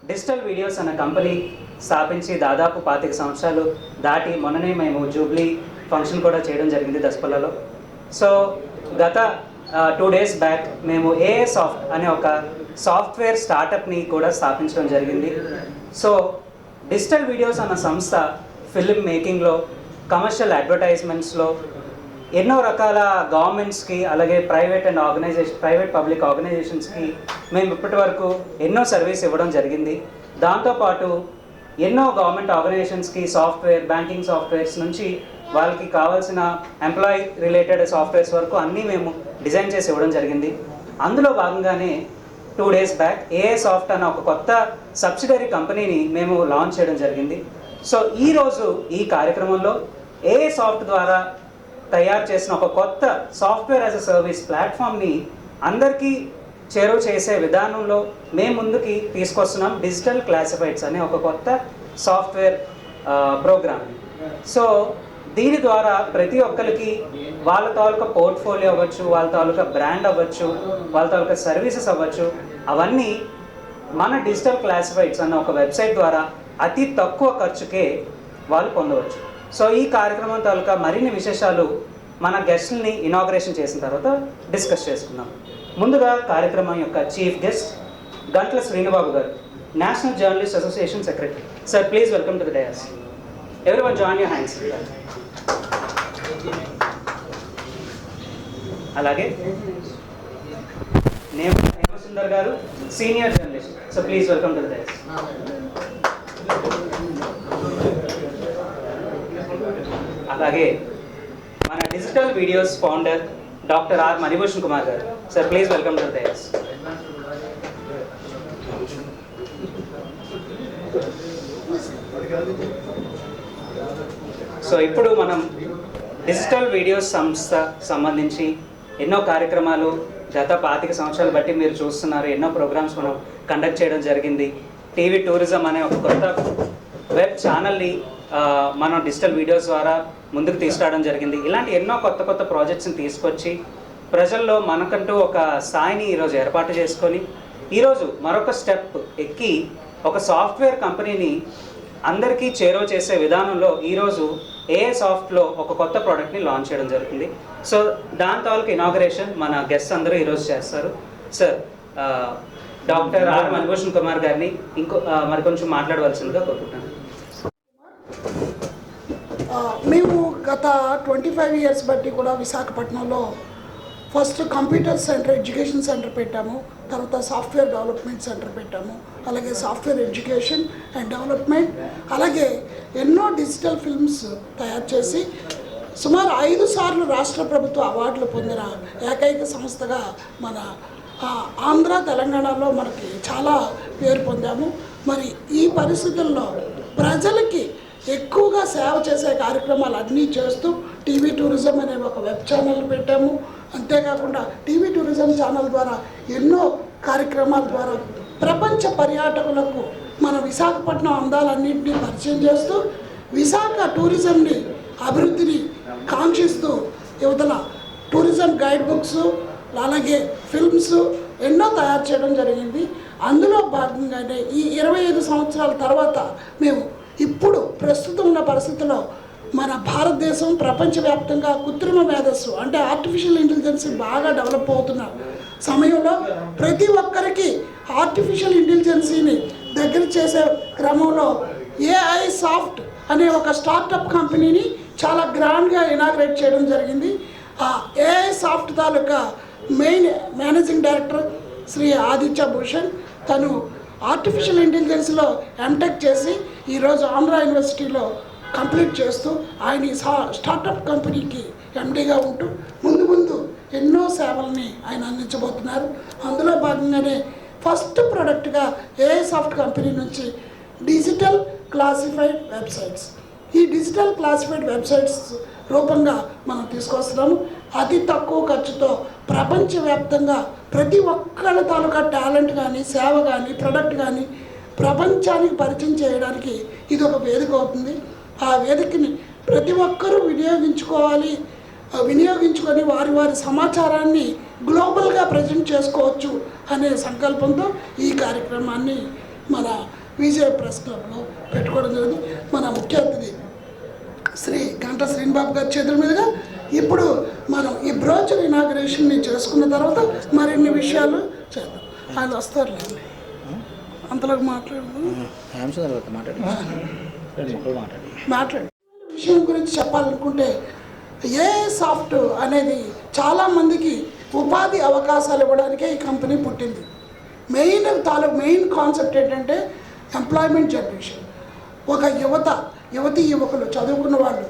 Digital videos అనే company స్థాపించి దాదాపు 25 సంవత్సరాలు దాటి మొన్ననే మేము జూబ్లీ ఫంక్షన్ కూడా చేయడం జరిగింది దసపల్లలో. సో గత 2 days బ్యాక్ మేము ఏఏ సాఫ్ట్ అనే ఒక సాఫ్ట్వేర్ స్టార్టప్ని కూడా స్థాపించడం జరిగింది. సో డిజిటల్ వీడియోస్ అన్న సంస్థ ఫిల్మ్ మేకింగ్లో, కమర్షియల్ అడ్వర్టైజ్మెంట్స్లో ఎన్నో రకాల గవర్నమెంట్స్కి అలాగే ప్రైవేట్ పబ్లిక్ ఆర్గనైజేషన్స్కి మేము ఇప్పటి వరకు ఎన్నో సర్వీస్ ఇవ్వడం జరిగింది. దాంతోపాటు ఎన్నో గవర్నమెంట్ ఆర్గనైజేషన్స్కి సాఫ్ట్వేర్, బ్యాంకింగ్ సాఫ్ట్వేర్స్ నుంచి వాళ్ళకి కావాల్సిన ఎంప్లాయీ రిలేటెడ్ సాఫ్ట్వేర్స్ వరకు అన్నీ మేము డిజైన్ చేసి ఇవ్వడం జరిగింది. అందులో భాగంగానే 2 days బ్యాక్ ఏఏ సాఫ్ట్ అన్న ఒక కొత్త సబ్సిడరీ కంపెనీని మేము లాంచ్ చేయడం జరిగింది. సో ఈరోజు ఈ కార్యక్రమంలో ఏఏ సాఫ్ట్ ద్వారా తయారు చేసిన ఒక కొత్త సాఫ్ట్వేర్ యాజ్ ఎ సర్వీస్ ప్లాట్ఫామ్ని అందరికీ చేరువ చేసే విధానంలో మేము ముందుకి తీసుకొస్తున్నాం డిజిటల్ క్లాసిఫైడ్స్ అనే ఒక కొత్త సాఫ్ట్వేర్ ప్రోగ్రామ్. సో దీని ద్వారా ప్రతి ఒక్కరికి వాళ్ళ తాలూకా పోర్ట్ఫోలియో అవ్వచ్చు, వాళ్ళ తాలూకా బ్రాండ్ అవ్వచ్చు, వాళ్ళ తాలూకా సర్వీసెస్ అవ్వచ్చు, అవన్నీ మన డిజిటల్ క్లాసిఫైడ్స్ అన్న ఒక వెబ్సైట్ ద్వారా అతి తక్కువ ఖర్చుకే వాళ్ళు పొందవచ్చు. సో ఈ కార్యక్రమం తాలూకా మరిన్ని విశేషాలు మన గెస్ట్ని ఇనాగ్రేషన్ చేసిన తర్వాత డిస్కస్ చేసుకుందాం. ముందుగా కార్యక్రమం యొక్క చీఫ్ గెస్ట్ గంట్ల శ్రీనుబాబు గారు, national journalist association secretary. Sir please welcome to the dais. Everyone join your hands. అలాగే నేమసుందర్ గారు, senior journalist. So please welcome to the dais. అలాగే మన digital videos founder doctor R Manibhushan Kumar గారు. Sir please welcome to the dais. So ఇప్పుడు మనం digital videos సంస్థ సంబంధించి ఎన్నో కార్యక్రమాలు గత 25 సంవత్సరాలు బట్టి మీరు చూస్తున్నారు. ఎన్నో ప్రోగ్రామ్స్ మనం కండక్ట్ చేయడం జరిగింది. టీవీ టూరిజం అనే ఒక కొత్త వెబ్ ఛానల్ని మనం డిజిటల్ వీడియోస్ ద్వారా ముందుకు తీసుకురావడం జరిగింది. ఇలాంటి ఎన్నో కొత్త ప్రాజెక్ట్స్ని తీసుకొచ్చి ప్రజల్లో మనకంటూ ఒక స్థాయిని ఈరోజు ఏర్పాటు చేసుకొని ఈరోజు మరొక స్టెప్ ఎక్కి ఒక సాఫ్ట్వేర్ కంపెనీని అందరికీ చేరువ చేసే విధానంలో ఈరోజు ఏఏ సాఫ్ట్లో ఒక కొత్త ప్రోడక్ట్ని లాంచ్ చేయడం జరుగుతుంది. సో దాని తాలూకు ఇనాగరేషన్ మన గెస్ట్స్ అందరూ ఈరోజు చేస్తారు. Sir doctor R Manibhushan Kumar గారిని మరి కొంచెం మాట్లాడవలసిందిగా కోరుకుంటున్నాను. మేము గత 25 years బట్టి కూడా విశాఖపట్నంలో first computer centre, education centre పెట్టాము. తర్వాత సాఫ్ట్వేర్ డెవలప్మెంట్ సెంటర్ పెట్టాము. అలాగే సాఫ్ట్వేర్ ఎడ్యుకేషన్ అండ్ డెవలప్మెంట్, అలాగే ఎన్నో డిజిటల్ ఫిల్మ్స్ తయారు చేసి సుమారు 5 సార్లు రాష్ట్ర ప్రభుత్వ అవార్డులు పొందిన ఏకైక సంస్థగా మన ఆంధ్ర, తెలంగాణలో మనకి చాలా పేరు పొందాము. మరి ఈ పరిస్థితుల్లో ప్రజలకి ఎక్కువగా సేవ చేసే కార్యక్రమాలు అన్నీ చేస్తూ టీవీ టూరిజం అనే ఒక వెబ్ ఛానల్ పెట్టాము. అంతేకాకుండా టీవీ టూరిజం ఛానల్ ద్వారా ఎన్నో కార్యక్రమాల ద్వారా ప్రపంచ పర్యాటకులకు మన విశాఖపట్నం అందాలన్నింటినీ పరిచయం చేస్తూ విశాఖ టూరిజంని అభివృద్ధిని కాంక్షిస్తూ యువతల టూరిజం గైడ్ బుక్స్, అలాగే ఫిల్మ్స్ ఎన్నో తయారు చేయడం జరిగింది. అందులో భాగంగానే ఈ 25 సంవత్సరాల తర్వాత మేము ఇప్పుడు ప్రస్తుతం ఉన్న పరిస్థితుల్లో మన భారతదేశం ప్రపంచవ్యాప్తంగా కృత్రిమ మేధస్సు అంటే ఆర్టిఫిషియల్ ఇంటెలిజెన్స్ బాగా డెవలప్ అవుతున్న సమయంలో ప్రతి ఒక్కరికి ఆర్టిఫిషియల్ ఇంటెలిజెన్సీని దగ్గర చేసే క్రమంలో ఏఐ సాఫ్ట్ అనే ఒక స్టార్టప్ కంపెనీని చాలా గ్రాండ్గా ఇనాగ్రేట్ చేయడం జరిగింది. ఆ ఏఐ సాఫ్ట్ తాలూకా main managing director Shri Aditya Bhushan, తను ఆర్టిఫిషియల్ ఇంటెలిజెన్స్లో ఎంటెక్ చేసి ఈరోజు ఆంధ్ర యూనివర్సిటీలో కంప్లీట్ చేస్తూ ఆయన ఈ స్టార్టప్ కంపెనీకి ఎండీగా ఉంటూ ముందు ఎన్నో సేవల్ని ఆయన అందించబోతున్నారు. అందులో భాగంగానే ఫస్ట్ ప్రోడక్ట్గా ఏఐ సాఫ్ట్ కంపెనీ నుంచి డిజిటల్ క్లాసిఫైడ్ వెబ్సైట్స్, ఈ డిజిటల్ క్లాసిఫైడ్ వెబ్సైట్స్ రూపంగా మనం తీసుకొస్తున్నాము. అతి తక్కువ ఖర్చుతో ప్రపంచవ్యాప్తంగా ప్రతి ఒక్కళ్ళ తాలూకా టాలెంట్ కానీ, సేవ కానీ, ప్రొడక్ట్ కానీ ప్రపంచానికి పరిచయం చేయడానికి ఇది ఒక వేదిక అవుతుంది. ఆ వేదికని ప్రతి ఒక్కరూ వినియోగించుకొని వారి సమాచారాన్ని గ్లోబల్గా ప్రజెంట్ చేసుకోవచ్చు అనే సంకల్పంతో ఈ కార్యక్రమాన్ని మన విజయ్ ప్రెస్ క్లబ్లో పెట్టుకోవడం జరిగింది. మన ముఖ్య అతిథి శ్రీ గంట శ్రీనిబాబు గారి చేతుల మీదుగా ఇప్పుడు మనం ఈ బ్రోచర్ ఇనాగరేషన్ని చేసుకున్న తర్వాత మరిన్ని విషయాలు చేద్దాం. ఆయన వస్తారులేండి, అంతలోకి మాట్లాడి విషయం గురించి చెప్పాలనుకుంటే ఏ సాఫ్ట్ అనేది చాలామందికి ఉపాధి అవకాశాలు ఇవ్వడానికే ఈ కంపెనీ పుట్టింది. మెయిన్ కాన్సెప్ట్ ఏంటంటే ఎంప్లాయ్మెంట్ జనరేషన్. ఒక యువకులు చదువుకున్న వాళ్ళు,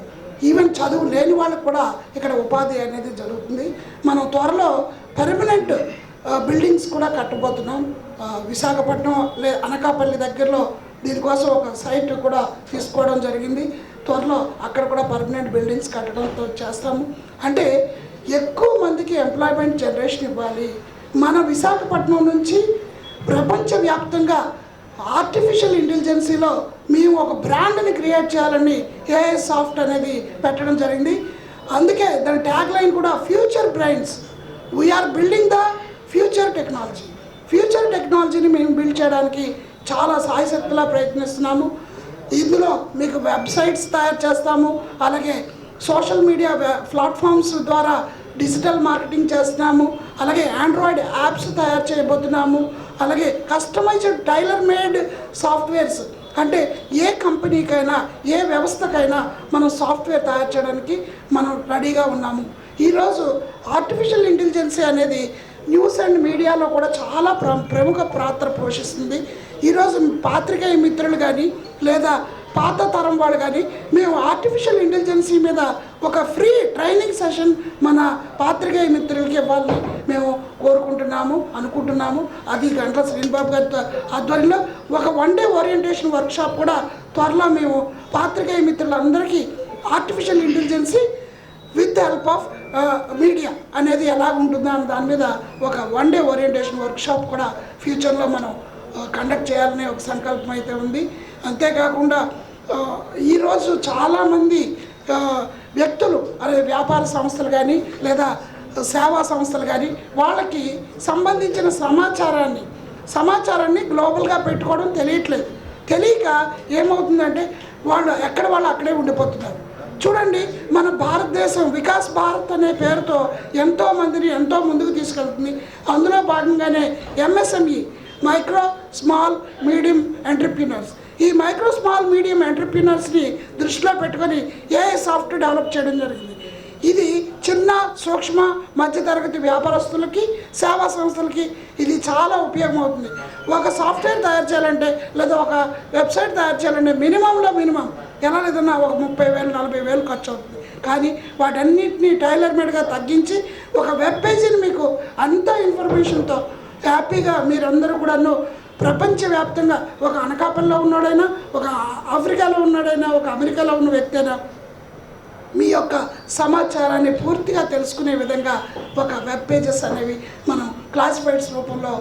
ఈవెన్ చదువు లేని వాళ్ళకు కూడా ఇక్కడ ఉపాధి అనేది జరుగుతుంది. మనం త్వరలో పర్మనెంట్ బిల్డింగ్స్ కూడా కట్టబోతున్నాం. విశాఖపట్నం అనకాపల్లి దగ్గరలో దీనికోసం ఒక సైట్ కూడా తీసుకోవడం జరిగింది. త్వరలో అక్కడ కూడా పర్మనెంట్ బిల్డింగ్స్ కట్టడంతో చేస్తాము. అంటే ఎక్కువ మందికి ఎంప్లాయ్మెంట్ జనరేషన్ ఇవ్వాలి. మన విశాఖపట్నం నుంచి ప్రపంచవ్యాప్తంగా ఆర్టిఫిషియల్ ఇంటెలిజెన్సీలో మేము ఒక బ్రాండ్ని క్రియేట్ చేయాలని ఏఐ సాఫ్ట్ అనేది పెట్టడం జరిగింది. అందుకే దాని ట్యాగ్ లైన్ కూడా future brains, we're building the future technology. Future టెక్నాలజీని మేము బిల్డ్ చేయడానికి చాలా సాయశక్తిలా ప్రయత్నిస్తున్నాము. ఇందులో మీకు వెబ్సైట్స్ తయారు చేస్తాము, అలాగే సోషల్ మీడియా ప్లాట్ఫామ్స్ ద్వారా డిజిటల్ మార్కెటింగ్ చేస్తున్నాము, అలాగే ఆండ్రాయిడ్ యాప్స్ తయారు చేయబోతున్నాము, అలాగే కస్టమైజ్డ్ టైలర్ మేడ్ సాఫ్ట్వేర్స్, అంటే ఏ కంపెనీకైనా ఏ వ్యవస్థకైనా మనం సాఫ్ట్వేర్ తయారు చేయడానికి మనం రెడీగా ఉన్నాము. ఈరోజు ఆర్టిఫిషియల్ ఇంటెలిజెన్సీ అనేది న్యూస్ అండ్ మీడియాలో కూడా చాలా ప్రముఖ పాత్ర పోషిస్తుంది. ఈరోజు పాత్రికేయ మిత్రులు కానీ లేదా పాత తరం వాళ్ళు కానీ మేము ఆర్టిఫిషియల్ ఇంటెలిజెన్సీ మీద ఒక ఫ్రీ ట్రైనింగ్ సెషన్ మన పాత్రికేయ మిత్రులకి ఇవ్వాలని మేము అనుకుంటున్నాము. అది గంటల శ్రీనిబాబు గారి ఆధ్వర్యంలో ఒక 1 day ఓరియంటేషన్ వర్క్షాప్ కూడా త్వరలో మేము పాత్రికేయ మిత్రులందరికీ artificial intelligence with the help of media అనేది ఎలా ఉంటుందో అనే దాని మీద ఒక 1 day ఓరియంటేషన్ వర్క్షాప్ కూడా ఫ్యూచర్లో మనం కండక్ట్ చేయాలనే ఒక సంకల్పం అయితే ఉంది. అంతేకాకుండా ఈరోజు చాలామంది వ్యక్తులు అదే వ్యాపార సంస్థలు కానీ లేదా సేవా సంస్థలు కానీ వాళ్ళకి సంబంధించిన సమాచారాన్ని గ్లోబల్గా పెట్టుకోవడం తెలియక ఏమవుతుందంటే వాళ్ళు అక్కడే ఉండిపోతున్నారు. చూడండి, మన భారతదేశం వికాస్ భారత్ అనే పేరుతో ఎంతో ముందుకు తీసుకెళ్తుంది. అందులో భాగంగానే MSME, micro small medium entrepreneurs, ఈ మైక్రో స్మాల్ మీడియం ఎంటర్ప్రీనర్స్ని దృష్టిలో పెట్టుకొని ఏఐ సాఫ్ట్ డెవలప్ చేయడం జరిగింది. ఇది చిన్న సూక్ష్మ మధ్యతరగతి వ్యాపారస్తులకి సేవా సంస్థలకి ఇది చాలా ఉపయోగం అవుతుంది. ఒక సాఫ్ట్వేర్ తయారు చేయాలంటే లేదా ఒక వెబ్సైట్ తయారు చేయాలంటే మినిమం ఎలా లేదన్నా ఒక 30,000 40,000 ఖర్చు అవుతుంది. కానీ వాటన్నిటిని టైలర్ మేడ్గా తగ్గించి ఒక వెబ్ పేజీని మీకు అంత ఇన్ఫర్మేషన్తో హ్యాపీగా మీరందరూ కూడాను ప్రపంచవ్యాప్తంగా ఒక అనకాపల్లిలో ఉన్నాడైనా, ఒక ఆఫ్రికాలో ఉన్నాడైనా, ఒక అమెరికాలో ఉన్న వ్యక్తి అయినా మీ యొక్క సమాచారాన్ని పూర్తిగా తెలుసుకునే విధంగా ఒక వెబ్ పేజెస్ అనేవి మనం క్లాసిఫైడ్స్ రూపంలో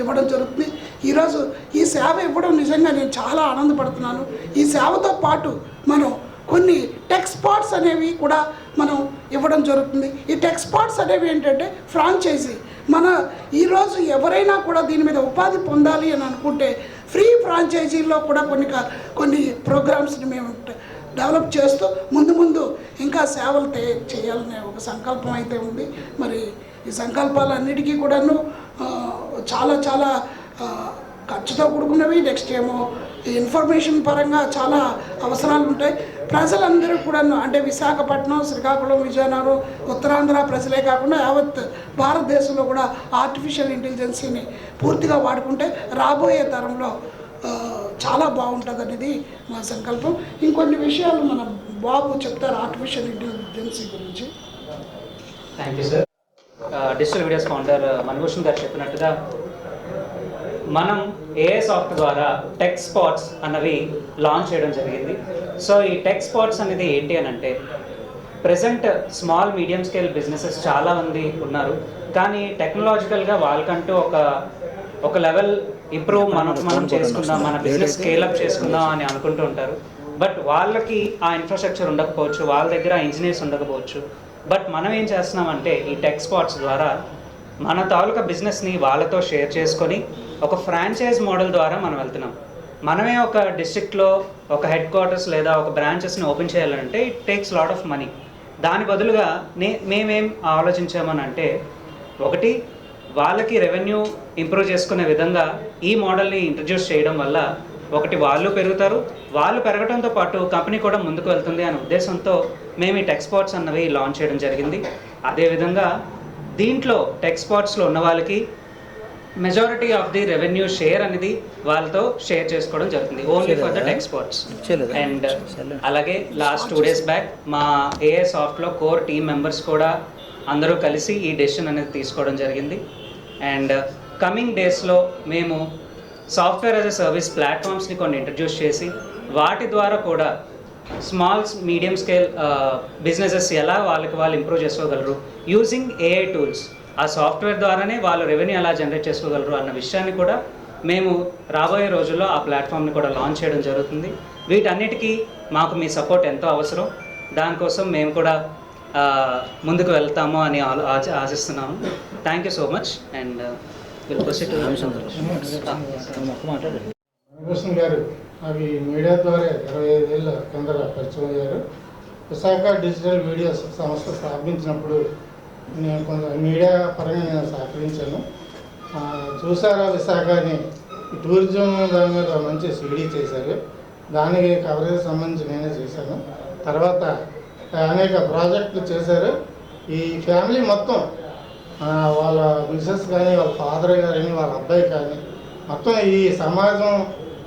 ఇవ్వడం జరుగుతుంది. ఈరోజు ఈ సేవ ఇవ్వడం నిజంగా నేను చాలా ఆనందపడుతున్నాను. ఈ సేవతో పాటు మనం కొన్ని టెక్ స్పాట్స్ అనేవి కూడా మనం ఇవ్వడం జరుగుతుంది. ఈ టెక్ స్పాట్స్ అనేవి ఏంటంటే ఫ్రాంచైజీ. ఈరోజు ఎవరైనా కూడా దీని మీద ఉపాధి పొందాలి అని అనుకుంటే ఫ్రీ ఫ్రాంచైజీల్లో కూడా కొన్ని ప్రోగ్రామ్స్ని మేము డెవలప్ చేస్తూ ముందు ఇంకా సేవలు చేయాలనే ఒక సంకల్పం అయితే ఉంది. మరి ఈ సంకల్పాలన్నిటికీ కూడాను చాలా ఖర్చుతో కూడుకున్నవి. నెక్స్ట్ ఏమో ఇన్ఫర్మేషన్ పరంగా చాలా అవసరాలు ఉంటాయి. ప్రజలందరూ కూడాను అంటే విశాఖపట్నం, శ్రీకాకుళం, విజయనగరం, ఉత్తరాంధ్ర ప్రజలే కాకుండా యావత్ భారతదేశంలో కూడా ఆర్టిఫిషియల్ ఇంటెలిజెన్సీని పూర్తిగా వాడుకుంటే రాబోయే తరంలో చాలా బాగుంటుంది అనేది మా సంకల్పం. ఇంకొన్ని విషయాలు మన బాబు చెప్తారు ఆర్టిఫిషియల్ ఇంటెలిజెన్సీ గురించి. Thank you sir. Digital videos founder Manibhushan గారు చెప్పినట్టుగా మనం ఏఐ సాఫ్ట్ ద్వారా టెక్ స్పాట్స్ అన్నవి లాంచ్ చేయడం జరిగింది. సో ఈ టెక్ స్పాట్స్ అనేది ఏంటి అని అంటే present small medium scale businesses చాలామంది ఉన్నారు. కానీ టెక్నాలజికల్గా వాళ్ళకంటూ ఒక లెవెల్ ఇంప్రూవ్ మనం చేసుకుందాం, మన బిజినెస్ స్కేలప్ చేసుకుందాం అని అనుకుంటూ ఉంటారు. బట్ వాళ్ళకి ఆ ఇన్ఫ్రాస్ట్రక్చర్ ఉండకపోవచ్చు, వాళ్ళ దగ్గర ఇంజనీర్స్ ఉండకపోవచ్చు. బట్ మనం ఏం చేస్తున్నామంటే ఈ టెక్ స్పాట్స్ ద్వారా మన తాలూకా బిజినెస్ని వాళ్ళతో షేర్ చేసుకొని ఒక ఫ్రాంచైజ్ మోడల్ ద్వారా మనం వెళ్తున్నాం. మనమే ఒక డిస్ట్రిక్ట్లో ఒక హెడ్ క్వార్టర్స్ లేదా ఒక బ్రాంచెస్ని ఓపెన్ చేయాలంటే it takes lot of money. దాని బదులుగా మేమేం ఆలోచించామని అంటే, ఒకటి వాళ్ళకి రెవెన్యూ ఇంప్రూవ్ చేసుకునే విధంగా ఈ మోడల్ని ఇంట్రడ్యూస్ చేయడం వల్ల ఒకటి వాళ్ళు పెరుగుతారు, వాళ్ళు పెరగడంతో పాటు కంపెనీ కూడా ముందుకు వెళ్తుంది అనే ఉద్దేశంతో మేము ఈ టెక్స్పోర్ట్స్ అన్నవి లాంచ్ చేయడం జరిగింది. అదేవిధంగా దీంట్లో టెక్స్పోర్ట్స్లో ఉన్న వాళ్ళకి majority of the revenue share అనేది వాళ్ళతో షేర్ చేసుకోవడం జరుగుతుంది, ఓన్లీ ఫర్ ద టెక్స్పోర్ట్స్. అండ్ అలాగే లాస్ట్ 2 days బ్యాక్ మా ఏఏ సాఫ్ట్లో కోర్ టీమ్ మెంబర్స్ కూడా అందరూ కలిసి ఈ డెసిషన్ అనేది తీసుకోవడం జరిగింది. అండ్ కమింగ్ డేస్లో మేము సాఫ్ట్వేర్ యాజ్ ఎ సర్వీస్ ప్లాట్ఫామ్స్ని కొన్ని ఇంట్రడ్యూస్ చేసి వాటి ద్వారా కూడా స్మాల్ మీడియం స్కేల్ బిజినెసెస్ ఎలా వాళ్ళకి వాళ్ళు ఇంప్రూవ్ చేసుకోగలరు యూజింగ్ ఏఐ టూల్స్, ఆ సాఫ్ట్వేర్ ద్వారానే వాళ్ళు రెవెన్యూ ఎలా జనరేట్ చేసుకోగలరు అన్న విషయాన్ని కూడా మేము రాబోయే రోజుల్లో ఆ ప్లాట్ఫామ్ని కూడా లాంచ్ చేయడం జరుగుతుంది. వీటన్నిటికీ మాకు మీ సపోర్ట్ ఎంతో అవసరం. దానికోసం మేము కూడా ముందుకు వెళ్తాము అని ఆశిస్తున్నాము. Thank you so much. And will proceed to Krishna గారు అవి మీడియా ద్వారా 25 ఏళ్ళ కింద పరిచయం అయ్యారు. విశాఖ డిజిటల్ మీడియా సంస్థ స్థాపించినప్పుడు నేను కొంత మీడియా పరంగా నేను సహకరించాను. చూసారా విశాఖ అని టూరిజం దాని మీద మంచి సిడీ చేశారు. దానికి కవరేజ్ సంబంధించి నేనే చేశాను. తర్వాత అనేక ప్రాజెక్టులు చేశారు. ఈ ఫ్యామిలీ మొత్తం వాళ్ళ మిసెస్ కానీ, వాళ్ళ ఫాదర్ కానీ, వాళ్ళ అబ్బాయి కానీ మొత్తం ఈ సమాజం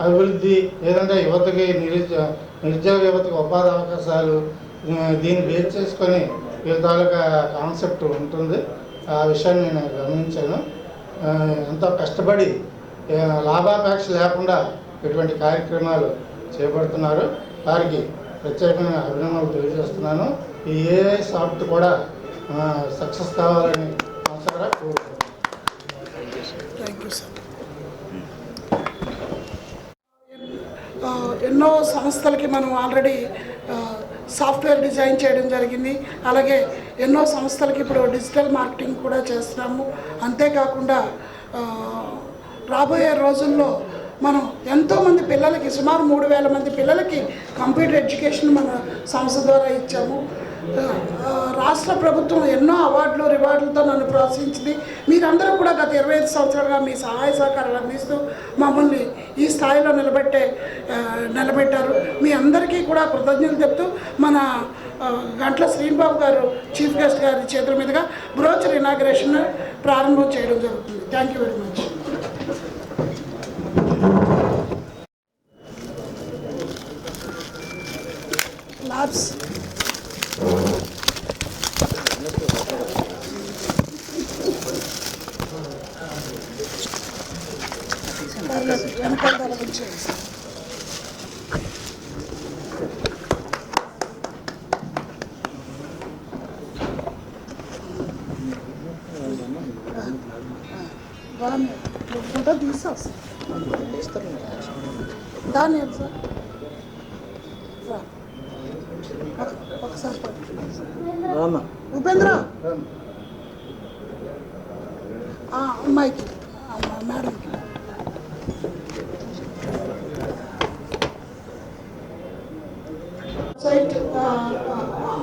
అభివృద్ధి, లేదంటే యువతకి నిరుద్యోగ యువతకి ఉపాధి అవకాశాలు దీన్ని బేస్ చేసుకొని వీళ్ళ తాలూకా కాన్సెప్ట్ ఉంటుంది. ఆ విషయాన్ని నేను గమనించాను. ఎంతో కష్టపడి లాభాపేక్ష లేకుండా ఇటువంటి కార్యక్రమాలు చేపడుతున్నారు. వారికి ప్రత్యేకమైన అభినందనలు తెలియజేస్తున్నాను. ఈ ఏఐ సాఫ్ట్ కూడా సక్సెస్ కావాలని మనసారా కోరుకుంటున్నాను. Thank you sir. ఎన్నో సంస్థలకి మనం ఆల్రెడీ సాఫ్ట్వేర్ డిజైన్ చేయడం జరిగింది. అలాగే ఎన్నో సంస్థలకి ఇప్పుడు డిజిటల్ మార్కెటింగ్ కూడా చేస్తున్నాము. అంతేకాకుండా రాబోయే రోజుల్లో మనం ఎంతోమంది పిల్లలకి, సుమారు 3000 మంది పిల్లలకి కంప్యూటర్ ఎడ్యుకేషన్ మన సంస్థ ద్వారా ఇచ్చాము. రాష్ట్ర ప్రభుత్వం ఎన్నో అవార్డులు రివార్డులతో నన్ను ప్రోత్సహించింది. మీరందరూ కూడా గత 25 సంవత్సరాలుగా మీ సహాయ సహకారాలు అందిస్తూ మమ్మల్ని ఈ స్థాయిలో నిలబెట్టారు. మీ అందరికీ కూడా కృతజ్ఞతలు చెప్తూ మన గంట్ల శ్రీనిబాబు గారు చీఫ్ గెస్ట్ గారి చేతుల మీదుగా బ్రోచర్ ఇనాగ్రేషన్ ప్రారంభం చేయడం జరుగుతుంది. Thank you very much. Labs వెనకాల తరలించేది. దాన్ని ఫోటో తీసేస్తా దాన్ని సార్ ఒకసారి ఉపేంద్ర అమ్మాయికి మేడంకి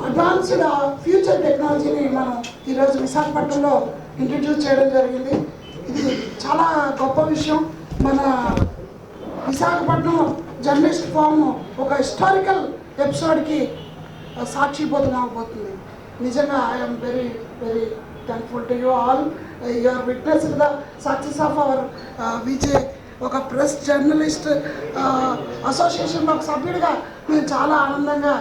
అడ్వాన్స్డ్ ఫ్యూచర్ టెక్నాలజీని మనం ఈరోజు విశాఖపట్నంలో ఇంట్రడ్యూస్ చేయడం జరిగింది. ఇది చాలా గొప్ప విషయం. మన విశాఖపట్నం జర్నలిస్ట్ ఫామ్ ఒక హిస్టారికల్ ఎపిసోడ్కి సాక్షిపోతం అవబోతుంది. నిజంగా I'm very very thankful to you all. You are witness the success of our Vijay. ఒక ప్రెస్ జర్నలిస్ట్ అసోసియేషన్లో ఒక సభ్యుడిగా నేను చాలా ఆనందంగా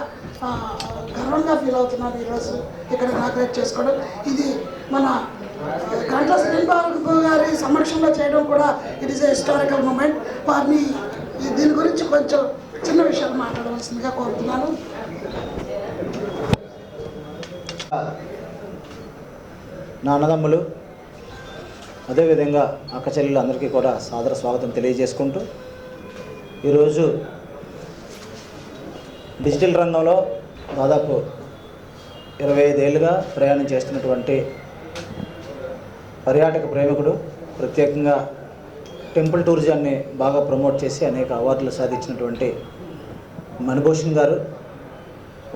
గర్వంగా ఫీల్ అవుతున్నాను ఈరోజు ఇక్కడ ఇనాగ్రేట్ చేసుకోవడం. ఇది మన గంట్ల శ్రీనిబాబు గారి సమక్షంలో చేయడం కూడా it is a historical moment. వారిని దీని గురించి కొంచెం చిన్న విషయాలు మాట్లాడవలసిందిగా కోరుతున్నాను. నా అన్నదమ్ములు, అదేవిధంగా అక్క చెల్లెలు అందరికీ కూడా సాదర స్వాగతం తెలియజేసుకుంటూ, ఈరోజు డిజిటల్ రంగంలో దాదాపు 25 ఏళ్ళుగా ప్రయాణం చేస్తున్నటువంటి పర్యాటక ప్రేమికుడు, ప్రత్యేకంగా టెంపుల్ టూరిజాన్ని బాగా ప్రమోట్ చేసి అనేక అవార్డులు సాధించినటువంటి మణిభూషణ్ గారు,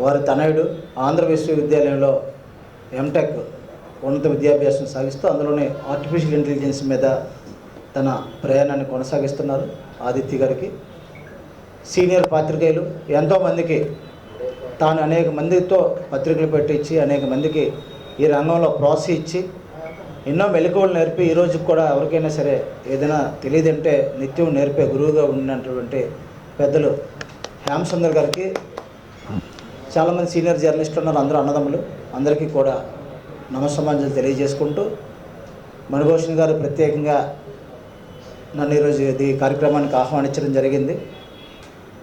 వారి తనయుడు ఆంధ్ర విశ్వవిద్యాలయంలో ఎంటెక్ ఉన్నత విద్యాభ్యాసం సాగిస్తూ అందులోనే ఆర్టిఫిషియల్ ఇంటెలిజెన్స్ మీద తన ప్రయాణాన్ని కొనసాగిస్తున్నారు ఆదిత్య గారికి. సీనియర్ పాత్రికేయులు ఎంతోమందికి తాను అనేక మందితో పత్రికలు పెట్టించి అనేక మందికి ఈ రంగంలో ప్రోత్సహించి ఎన్నో మెలకువలు నేర్పి ఈరోజు కూడా ఎవరికైనా సరే ఏదైనా తెలియదంటే నిత్యం నేర్పే గురువుగా ఉన్నటువంటి పెద్దలు హేమసుందర్ గారికి, చాలామంది సీనియర్ జర్నలిస్టులు ఉన్నారు, అందరూ అన్నదమ్ములు, అందరికీ కూడా నమస్సమాంజలు తెలియజేసుకుంటూ మణిభూషణ్ గారు ప్రత్యేకంగా నన్ను ఈరోజు ఈ కార్యక్రమానికి ఆహ్వానించడం జరిగింది.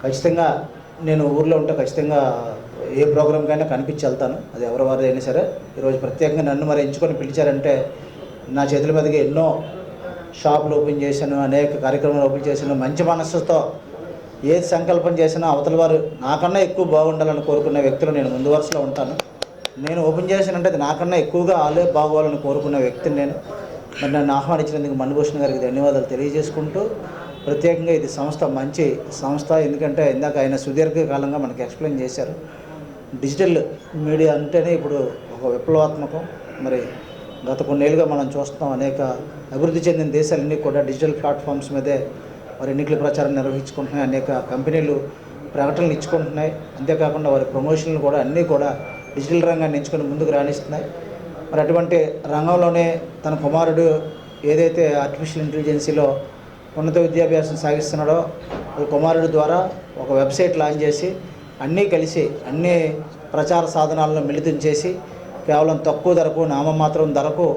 ఖచ్చితంగా నేను ఊర్లో ఉంటే ఖచ్చితంగా ఏ ప్రోగ్రామ్కైనా కనిపించి వెళ్తాను, అది ఎవరి వారు అయినా సరే. ఈరోజు ప్రత్యేకంగా నన్ను మరి ఎంచుకొని పిలిచారంటే నా చేతుల మీదుగా ఎన్నో షాపులు ఓపెన్ చేశాను, అనేక కార్యక్రమాలు ఓపెన్ చేశాను. మంచి మనస్సుతో ఏది సంకల్పం చేసినా అవతల వారు నాకన్నా ఎక్కువ బాగుండాలని కోరుకునే వ్యక్తులు నేను ముందు వరుసలో ఉంటాను. నేను ఓపెన్ చేశానంటే అది నాకన్నా ఎక్కువగా వాళ్ళే బాగోవాలని కోరుకునే వ్యక్తిని నేను. మరి నన్ను ఆహ్వానించినందుకు మణిభూషణ్ గారికి ధన్యవాదాలు తెలియజేసుకుంటూ, ప్రత్యేకంగా ఇది సంస్థ మంచి సంస్థ. ఎందుకంటే ఇందాక ఆయన సుదీర్ఘకాలంగా మనకి ఎక్స్ప్లెయిన్ చేశారు. డిజిటల్ మీడియా అంటేనే ఇప్పుడు ఒక విప్లవాత్మకం. మరి గత కొన్నేళ్ళుగా మనం చూస్తాం, అనేక అభివృద్ధి చెందిన దేశాలన్నీ కూడా డిజిటల్ ప్లాట్ఫామ్స్ మీదే వారి ఎన్నికల ప్రచారం నిర్వహించుకుంటున్నాయి, అనేక కంపెనీలు ప్రకటనలు ఇచ్చుకుంటున్నాయి. అంతేకాకుండా వారి ప్రమోషన్లు కూడా అన్నీ కూడా డిజిటల్ రంగాన్ని ఎంచుకొని ముందుకు రాణిస్తున్నాయి. మరి అటువంటి రంగంలోనే తన కుమారుడు ఏదైతే ఆర్టిఫిషియల్ ఇంటెలిజెన్సీలో ఉన్నత విద్యాభ్యాసం సాగిస్తున్నాడో వాళ్ళ కుమారుడు ద్వారా ఒక వెబ్సైట్ లాంచ్ చేసి అన్నీ కలిసి అన్ని ప్రచార సాధనాలను మిళితం చేసి కేవలం తక్కువ ధరకు, నామమాత్రం ధరకు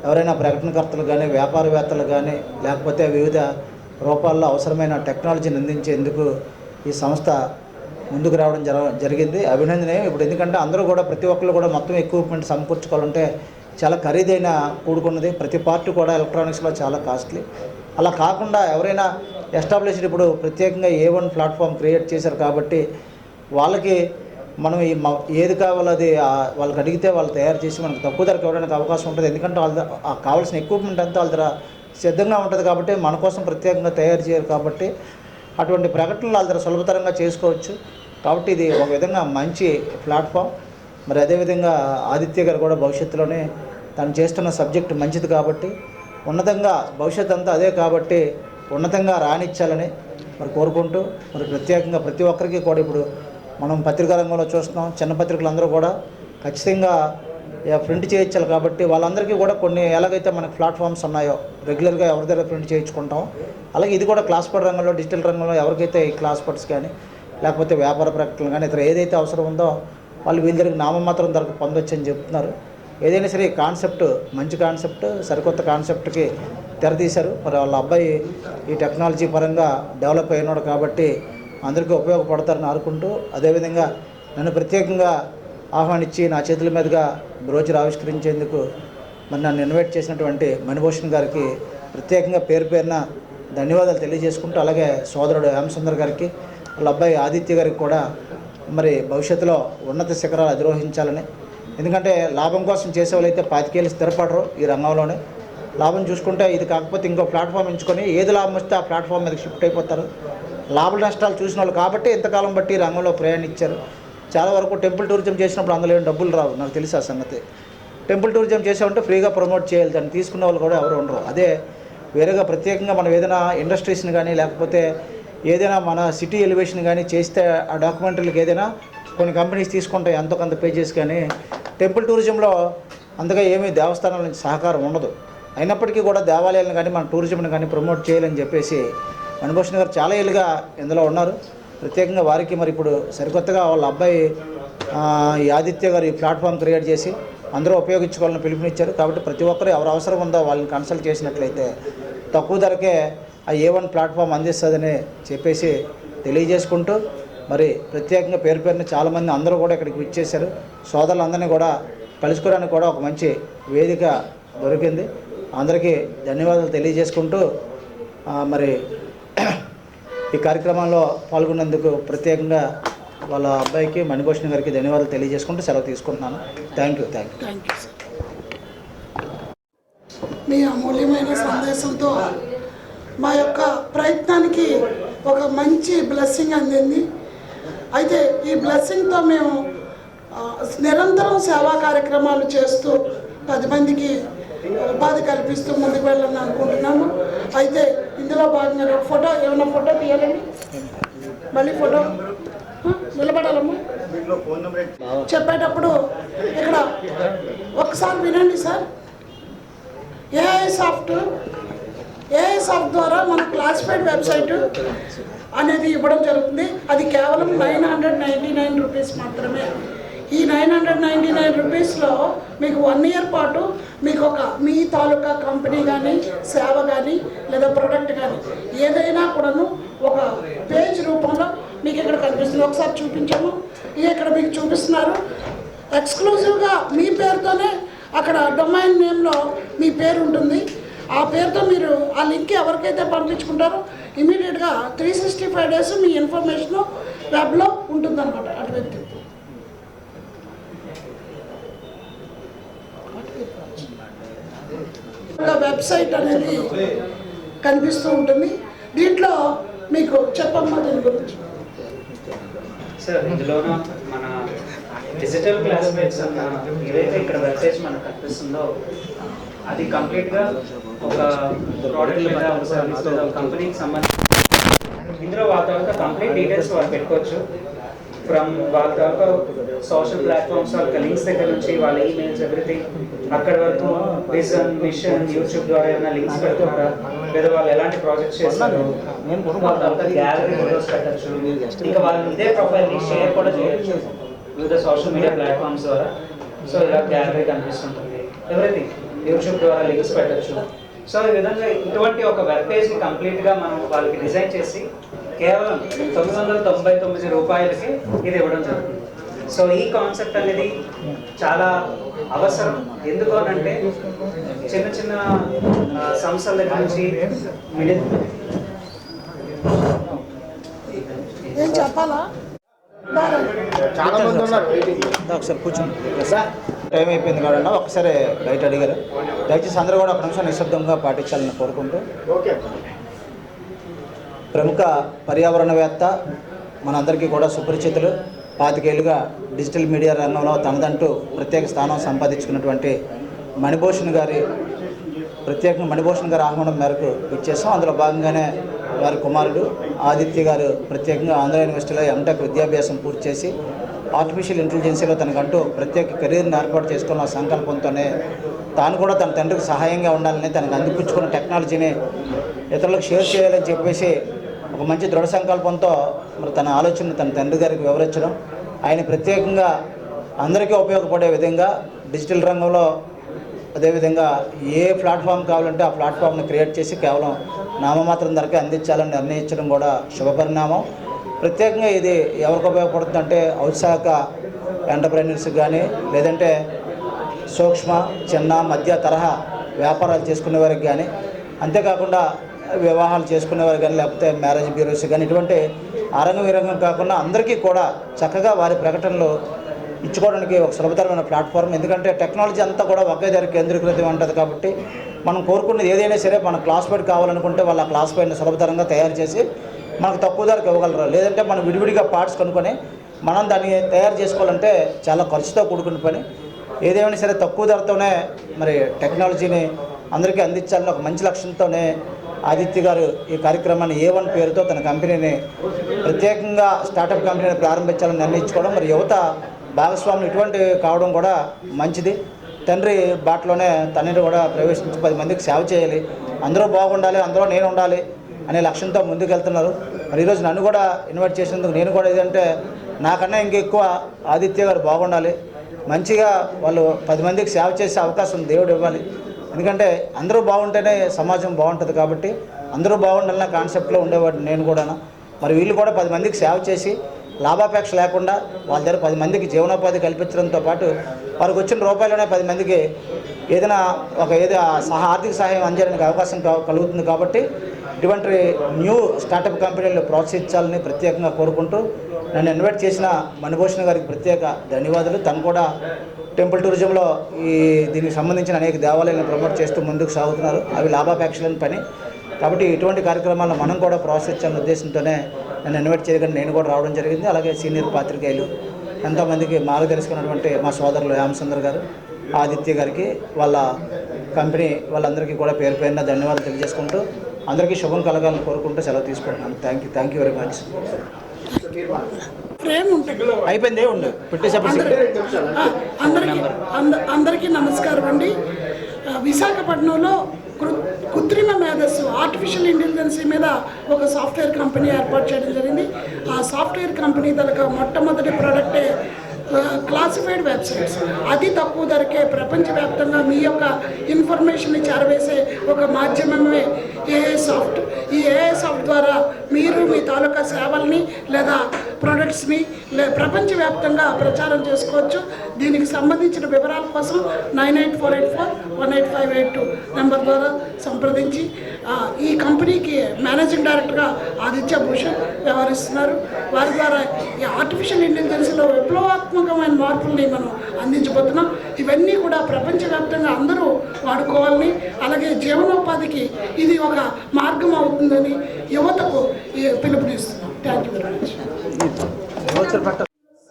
ఎవరైనా ప్రకటనకర్తలు కానీ వ్యాపారవేత్తలు కానీ లేకపోతే వివిధ రూపాల్లో అవసరమైన టెక్నాలజీని అందించేందుకు ఈ సంస్థ ముందుకు రావడం జరిగింది. అభినందనీయం. ఇప్పుడు ఎందుకంటే అందరూ కూడా ప్రతి ఒక్కరు కూడా మొత్తం ఎక్విప్మెంట్ సమకూర్చుకోవాలంటే చాలా ఖరీదైన కూడుకున్నది. ప్రతి పార్ట్ కూడా ఎలక్ట్రానిక్స్లో చాలా కాస్ట్లీ. అలా కాకుండా ఎవరైనా ఎస్టాబ్లిష్డ్ ఇప్పుడు ప్రత్యేకంగా A1 ప్లాట్ఫామ్ క్రియేట్ చేశారు కాబట్టి వాళ్ళకి మనం ఏది కావాలో అది వాళ్ళకి అడిగితే వాళ్ళు తయారు చేసి మనకు తక్కువ ధరకు ఇవ్వడానికి అవకాశం ఉంటుంది. ఎందుకంటే వాళ్ళ కావాల్సిన ఎక్విప్మెంట్ అంతా వాళ్ళ దగ్గర సిద్ధంగా ఉంటుంది కాబట్టి మన కోసం ప్రత్యేకంగా తయారు చేయరు కాబట్టి అటువంటి ప్రకటనలు వాళ్ళ దగ్గర సులభతరంగా చేసుకోవచ్చు. కాబట్టి ఇది ఒక విధంగా మంచి ప్లాట్ఫామ్. మరి అదేవిధంగా ఆదిత్య గారు కూడా భవిష్యత్తులోనే తను చేస్తున్న సబ్జెక్ట్ మంచిది కాబట్టి ఉన్నతంగా భవిష్యత్తు అంతా అదే కాబట్టి ఉన్నతంగా రాణించాలని మరి కోరుకుంటూ, మరి ప్రత్యేకంగా ప్రతి ఒక్కరికి కూడా ఇప్పుడు మనం పత్రికా రంగంలో చూస్తున్నాం, చిన్న పత్రికలు అందరూ కూడా ఖచ్చితంగా ప్రింట్ చేయించాలి కాబట్టి వాళ్ళందరికీ కూడా కొన్ని ఎలాగైతే మనకి ప్లాట్ఫామ్స్ ఉన్నాయో రెగ్యులర్గా ఎవరి దగ్గర ప్రింట్ చేయించుకుంటాం, అలాగే ఇది కూడా క్లాస్ పడ్ రంగంలో డిజిటల్ రంగంలో ఎవరికైతే ఈ క్లాస్ పడ్స్ కానీ లేకపోతే వ్యాపార ప్రకటనలు కానీ ఇతర ఏదైతే అవసరం ఉందో వాళ్ళు వీళ్ళ దగ్గర నామమాత్రం ధరకు పొందొచ్చు అని చెప్తున్నారు. ఏదైనా సరే కాన్సెప్ట్ మంచి కాన్సెప్ట్, సరికొత్త కాన్సెప్ట్కి తెరతీశారు. మరి వాళ్ళ అబ్బాయి ఈ టెక్నాలజీ పరంగా డెవలప్ అయినాడు కాబట్టి అందరికీ ఉపయోగపడతారని అనుకుంటూ, అదేవిధంగా నన్ను ప్రత్యేకంగా ఆహ్వానించి నా చేతుల మీదుగా బ్రోచర్ ఆవిష్కరించేందుకు మరి నన్ను ఇన్వైట్ చేసినటువంటి మణిభూషణ్ గారికి ప్రత్యేకంగా పేరు పేరున ధన్యవాదాలు తెలియజేసుకుంటూ, అలాగే సోదరుడు హేమసుందర్ గారికి, వాళ్ళ అబ్బాయి ఆదిత్య గారికి కూడా మరి భవిష్యత్తులో ఉన్నత శిఖరాలు అధిరోహించాలని. ఎందుకంటే లాభం కోసం చేసేవాళ్ళైతే 25 ఏళ్ళు స్థిరపడరు ఈ రంగంలోనే. లాభం చూసుకుంటే ఇది కాకపోతే ఇంకో ప్లాట్ఫామ్ ఎంచుకొని ఏది లాభం వస్తే ఆ ప్లాట్ఫామ్ మీదకి షిఫ్ట్ అయిపోతారు. లాభ నష్టాలు చూసిన వాళ్ళు కాబట్టి ఇంతకాలం బట్టి ఈ రంగంలో ప్రయాణించారు. చాలా వరకు టెంపుల్ టూరిజం చేసినప్పుడు అందులో ఏం డబ్బులు రావు, నాకు తెలుసు ఆ సంగతి. టెంపుల్ టూరిజం చేసామంటే ఫ్రీగా ప్రమోట్ చేయాలి, దాన్ని తీసుకునే వాళ్ళు కూడా ఎవరు ఉండరు. అదే వేరేగా ప్రత్యేకంగా మనం ఏదైనా ఇండస్ట్రీస్ని కానీ లేకపోతే ఏదైనా మన సిటీ ఎలివేషన్ కానీ చేస్తే ఆ డాక్యుమెంటరీలకు ఏదైనా కొన్ని కంపెనీస్ తీసుకుంటాయి ఎంతో కొంత పేజెస్. కానీ టెంపుల్ టూరిజంలో అంతగా ఏమీ దేవస్థానాల నుంచి సహకారం ఉండదు. అయినప్పటికీ కూడా దేవాలయాలను కానీ మన టూరిజంని కానీ ప్రమోట్ చేయాలని చెప్పేసి మణిభూషణ్ గారు చాలా ఏళ్ళుగా ఇందులో ఉన్నారు. ప్రత్యేకంగా వారికి మరి ఇప్పుడు సరికొత్తగా వాళ్ళ అబ్బాయి ఈ ఆదిత్య గారు ఈ ప్లాట్ఫామ్ క్రియేట్ చేసి అందరూ ఉపయోగించుకోవాలని పిలుపునిచ్చారు. కాబట్టి ప్రతి ఒక్కరు ఎవరు అవసరం ఉందో వాళ్ళని కన్సల్ట్ చేసినట్లయితే తక్కువ ధరకే ఆ A1 ప్లాట్ఫామ్ అందిస్తుందని చెప్పేసి తెలియజేసుకుంటూ, మరి ప్రత్యేకంగా పేరు పేరున చాలామంది అందరూ కూడా ఇక్కడికి విచ్చేశారు. సోదరులందరినీ కూడా కలుసుకోవడానికి కూడా ఒక మంచి వేదిక దొరికింది. అందరికీ ధన్యవాదాలు తెలియజేసుకుంటూ మరి ఈ కార్యక్రమంలో పాల్గొన్నందుకు ప్రత్యేకంగా వాళ్ళ అబ్బాయికి మణిభూషణ్ గారికి ధన్యవాదాలు తెలియజేసుకుంటూ సెలవు తీసుకుంటున్నాను. Thank you thank you sir. మీ అమూల్యమైన సందేశంతో మా యొక్క ప్రయత్నానికి ఒక మంచి బ్లెస్సింగ్ అందింది. అయితే ఈ బ్లెస్సింగ్తో మేము నిరంతరం సేవా కార్యక్రమాలు చేస్తూ 10 మందికి ఉపాధి కల్పిస్తూ ముందుకు వెళ్ళాలని అనుకుంటున్నాము. అయితే ఇందులో భాగంగా ఒక ఫోటో ఏమైనా ఫోటో తీయాలండి, మళ్ళీ ఫోటో నిలబడాలమ్మా. చెప్పేటప్పుడు ఇక్కడ ఒకసారి వినండి సార్. ఏఐ సాఫ్ట్ ద్వారా మన క్లాసిఫైడ్ వెబ్సైట్ అనేది ఇవ్వడం జరుగుతుంది. అది కేవలం 999 రూపీస్ మాత్రమే. ఈ 999 రూపీస్లో మీకు 1 ఇయర్ పాటు మీకు మీ తాలూకా కంపెనీ కానీ సేవ కానీ లేదా ప్రోడక్ట్ కానీ ఏదైనా కూడాను ఒక పేజ్ రూపంలో మీకు ఇక్కడ కనిపిస్తుంది. ఒకసారి చూపించాము, ఇది ఇక్కడ మీకు చూపిస్తున్నారు. ఎక్స్క్లూజివ్గా మీ పేరుతోనే అక్కడ డొమైన్ నేమ్లో మీ పేరు ఉంటుంది. ఆ పేరుతో మీరు ఆ లింక్ ఎవరికైతే పంపించుకుంటారో ఇమీడియట్గా 365 డేస్ మీ ఇన్ఫర్మేషన్ వెబ్లో ఉంటుందన్నమాట. అటువంటి వెబ్సైట్ అనేది కనిపిస్తూ ఉంటుంది. దీంట్లో మీకు చెప్పమ్మా దీని గురించి. సార్ ఇందులోన మన డిజిటల్ క్లాస్మేట్స్ అన్న ఏదైతే ఇక్కడ వెబ్సైట్ మనకు కనిపిస్తుందో అది కంప్లీట్గా ఒక ప్రోడక్ట్ లేదా ఒక సర్వీస్ లేదా ఒక కంపెనీకి సంబంధించి ఇందులో వాళ్ళ తర్వాత కంప్లీట్ డీటెయిల్స్ వాళ్ళు పెట్టుకోవచ్చు. ఫ్రమ్ వాళ్ళ తర్వాత సోషల్ ప్లాట్ఫామ్స్ వాళ్ళ లింక్స్ దగ్గర నుంచి వాళ్ళ ఈమెయిల్స్ ఎవ్రీథింగ్ అక్కడ వరకు విజన్ మిషన్ యూట్యూబ్ ద్వారా ఏమైనా లింక్స్ పెడుతున్నారా లేదా వాళ్ళు ఎలాంటి ప్రాజెక్ట్స్ చేస్తారు, వాళ్ళ తర్వాత గ్యాలరీ ఫోటోస్ పెట్టచ్చు. ఇంకా వాళ్ళు ఇదే ప్రొఫైల్ని షేర్ కూడా చేయొచ్చు వివిధ సోషల్ మీడియా ప్లాట్ఫామ్స్ ద్వారా. సో ఇలా గ్యాలరీ కనిపిస్తుంటుంది, ఎవ్రీథింగ్ యూట్యూబ్ ద్వారా లింక్స్ పెట్టచ్చు. సో ఈ విధంగా ఇటువంటి ఒక వెబ్ పేజ్ని కంప్లీట్గా మనం వాళ్ళకి డిజైన్ చేసి కేవలం 999 రూపాయలకి ఇది ఇవ్వడం జరుగుతుంది. సో ఈ కాన్సెప్ట్ అనేది చాలా అవసరం. ఎందుకు అనంటే చిన్న చిన్న సంస్థల దగ్గర నుంచి ఏం చెప్పాలా? చాలా మంది ఉన్నారు. ఒకసారి కూర్చోండి. టైం అయిపోయింది కావాలన్నా ఒకసారి బయట అడిగారు. దయచేసి అందరూ కూడా ఒక నిమిషం నిశ్శబ్దంగా పాటించాలని కోరుకుంటూ, ప్రముఖ పర్యావరణవేత్త మనందరికీ కూడా సుపరిచితులు, 25 ఏళ్ళుగా డిజిటల్ మీడియా రంగంలో తనదంటూ ప్రత్యేక స్థానం సంపాదించుకున్నటువంటి మణిభూషణ్ గారి ఆహ్వానం మేరకు ఇచ్చేసాం. అందులో భాగంగానే వారి కుమారుడు ఆదిత్య గారు ప్రత్యేకంగా ఆంధ్ర యూనివర్సిటీలో ఎంటెక్ విద్యాభ్యాసం పూర్తి చేసి ఆర్టిఫిషియల్ ఇంటెలిజెన్సీలో తనకంటూ ప్రత్యేక కెరీర్ని ఏర్పాటు చేసుకున్న సంకల్పంతోనే తాను కూడా తన తండ్రికి సహాయంగా ఉండాలని, తనకు అందిపుచ్చుకున్న టెక్నాలజీని ఇతరులకు షేర్ చేయాలని చెప్పేసి ఒక మంచి దృఢ సంకల్పంతో మరి తన ఆలోచనను తన తండ్రి గారికి వివరించడం, ఆయన ప్రత్యేకంగా అందరికీ ఉపయోగపడే విధంగా డిజిటల్ రంగంలో అదేవిధంగా ఏ ప్లాట్ఫామ్ కావాలంటే ఆ ప్లాట్ఫామ్ని క్రియేట్ చేసి కేవలం నామమాత్రం ధరకే అందించాలని నిర్ణయించడం కూడా శుభపరిణామం. ప్రత్యేకంగా ఇది ఎవరికి ఉపయోగపడుతుందంటే ఔత్సాహిక ఎంటర్ప్రైనర్స్కి కానీ లేదంటే సూక్ష్మ చిన్న మధ్య తరహా వ్యాపారాలు చేసుకునే వారికి కానీ, అంతేకాకుండా వివాహాలు చేసుకునేవారు కానీ లేకపోతే మ్యారేజ్ బ్యూరోస్ కానీ ఇటువంటి ఆరంగం విరంగం కాకుండా అందరికీ కూడా చక్కగా వారి ప్రకటనలు ఇచ్చుకోవడానికి ఒక సులభతరమైన ప్లాట్ఫామ్. ఎందుకంటే టెక్నాలజీ అంతా కూడా ఒకే దగ్గర కేంద్రీకృతం ఉంటుంది కాబట్టి మనం కోరుకున్నది ఏదైనా సరే మన క్లాస్మేట్ కావాలనుకుంటే వాళ్ళ క్లాస్మేట్ని సులభతరంగా తయారు చేసి మనకు తక్కువ ధరకు ఇవ్వగలరు. లేదంటే మనం విడివిడిగా పార్ట్స్ కొనుక్కొని మనం దాన్ని తయారు చేసుకోవాలంటే చాలా ఖర్చుతో కూడుకున్న పని. ఏదేమైనా సరే తక్కువ ధరతోనే మరి టెక్నాలజీని అందరికీ అందించాలని ఒక మంచి లక్ష్యంతోనే ఆదిత్య గారు ఈ కార్యక్రమాన్ని A1 పేరుతో తన కంపెనీని ప్రత్యేకంగా స్టార్టప్ కంపెనీని ప్రారంభించాలని నిర్ణయించుకోవడం, మరి యువత భాగస్వాములు ఇటువంటి కావడం కూడా మంచిది. తండ్రి బాటలోనే తనని కూడా ప్రవేశించి 10 మందికి సేవ చేయాలి, అందరూ బాగుండాలి, అందరూ నేను ఉండాలి అనే లక్ష్యంతో ముందుకు వెళ్తున్నారు. మరి ఈరోజు నన్ను కూడా ఇన్వైట్ చేసినందుకు నేను కూడా ఏదంటే నాకన్నా ఇంకెక్కువ ఆదిత్య గారు బాగుండాలి, మంచిగా వాళ్ళు 10 మందికి సేవ చేసే అవకాశం దేవుడు ఇవ్వాలి. ఎందుకంటే అందరూ బాగుంటేనే సమాజం బాగుంటుంది కాబట్టి అందరూ బాగుండాలన్న కాన్సెప్ట్లో ఉండేవాడు నేను కూడా. మరి వీళ్ళు కూడా 10 మందికి సేవ చేసి లాభాపేక్ష లేకుండా వాళ్ళ దగ్గర 10 మందికి జీవనోపాధి కల్పించడంతో పాటు వారికి వచ్చిన రూపాయలనే 10 మందికి ఏదైనా ఆర్థిక సహాయం అందించడానికి అవకాశం కలుగుతుంది. కాబట్టి ఇటువంటి న్యూ స్టార్టప్ కంపెనీలు ప్రోత్సహించాలని ప్రత్యేకంగా కోరుకుంటూ నన్ను ఇన్వైట్ చేసిన మణిభూషణ్ గారికి ప్రత్యేక ధన్యవాదాలు. తను కూడా టెంపుల్ టూరిజంలో దీనికి సంబంధించిన అనేక దేవాలయాలను ప్రమోట్ చేస్తూ ముందుకు సాగుతున్నారు. అవి లాభాపేక్ష లేని పని. కాబట్టి ఇటువంటి కార్యక్రమాలను మనం కూడా ప్రోత్సహించాలనే ఉద్దేశంతోనే నన్ను ఇన్వైట్ చేయగానే నేను కూడా రావడం జరిగింది. అలాగే సీనియర్ పాత్రికేయులు ఎంతోమందికి మార్గదర్శకున్నటువంటి మా సోదరులు యామసుందర్ గారు, ఆదిత్య గారికి, వాళ్ళ కంపెనీ వాళ్ళందరికీ కూడా పేరు పేరున ధన్యవాదాలు తెలియజేసుకుంటూ అందరికీ శుభం కలగాలని కోరుకుంటూ సెలవు తీసుకుంటున్నాను. Thank you very much. Frame ఉంటుంది. అయిపోయిందే ఉండు అందరికీ నమస్కారం అండి. విశాఖపట్నంలో కృత్రిమ మేధస్సు ఆర్టిఫిషియల్ ఇంటెలిజెన్స్ మీద ఒక సాఫ్ట్వేర్ కంపెనీ ఏర్పాటు చేయడం జరిగింది. ఆ సాఫ్ట్వేర్ కంపెనీ తనకు మొట్టమొదటి ప్రోడక్టే క్లాసిఫైడ్ వెబ్సైట్స్. అతి తక్కువ ధరకే ప్రపంచవ్యాప్తంగా మీ యొక్క ఇన్ఫర్మేషన్ని చేరవేసే ఒక మాధ్యమమే ఏఐ సాఫ్ట్. ఈ ఏఐ సాఫ్ట్ ద్వారా మీరు మీ తాలూకా సేవల్ని లేదా ప్రొడక్ట్స్ని ప్రపంచవ్యాప్తంగా ప్రచారం చేసుకోవచ్చు. దీనికి సంబంధించిన వివరాల కోసం 9848418582 నెంబర్ ద్వారా సంప్రదించి ఈ కంపెనీకి మేనేజింగ్ డైరెక్టర్గా ఆదిత్య భూషణ్ వ్యవహరిస్తున్నారు. వారి ద్వారా ఈ ఆర్టిఫిషియల్ ఇంటెలిజెన్స్లో విప్లవాత్మకమైన మార్పుల్ని మనం అందించబోతున్నాం. ఇవన్నీ కూడా ప్రపంచవ్యాప్తంగా అందరూ వాడుకోవాలని, అలాగే జీవనోపాధికి ఇది ఒక మార్గం అవుతుందని యువతకు పిలుపునిస్తున్నాం. Thank you very much.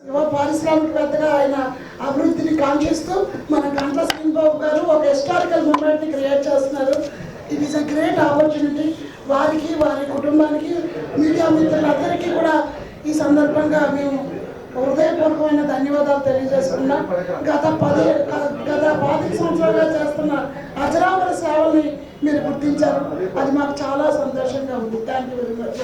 యువ పారిశ్రామికవేత్తగా ఆయన అభివృద్ధిని కాంక్షిస్తూ మన గంట్ల శ్రీనిబాబు గారు ఒక హిస్టారికల్ మూమెంట్ని క్రియేట్ చేస్తున్నారు. It is a great opportunity. వారికి, వారి కుటుంబానికి, మీడియా మిత్రులందరికీ కూడా ఈ సందర్భంగా మేము హృదయపూర్వకమైన ధన్యవాదాలు తెలియజేసుకున్నాం. గత 15 సంవత్సరాలుగా చేస్తున్న అజరామర సేవల్ని మీరు గుర్తించారు. అది మాకు చాలా సంతోషంగా ఉంది. Thank you very much.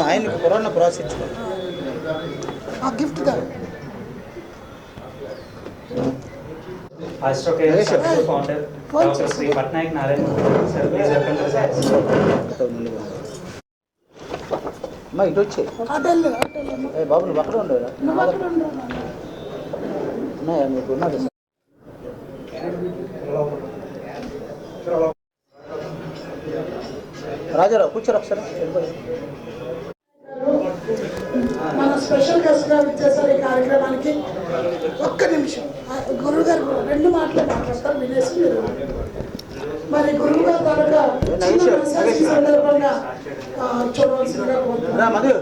ఆయనకు కరోనా ప్రోత్సహించుకో ఆ gift the Astrocare founder Dr. Sri Patnaik Narayan. Sir, please welcome to science. అమ్మా ఇటు వచ్చి అటెల్ బాబు నువ్వు అక్కడ ఉండేరా నువ్వు అక్కడ ఉండవు. ఉన్నాయా మీకు ఉన్నది రాజారావు కూర్చోరు ఒకసారి. మన స్పెషల్ గెస్ట్గా వచ్చేసారు ఈ కార్యక్రమానికి. ఒక్క నిమిషం గురువు గారు 2 మాటలు మాట్లాడతారు, వినేసి మీరు. మరి గురువు గారు తాలూకా సందర్భంగా చూడవలసిందిగా కోరుతున్నాను.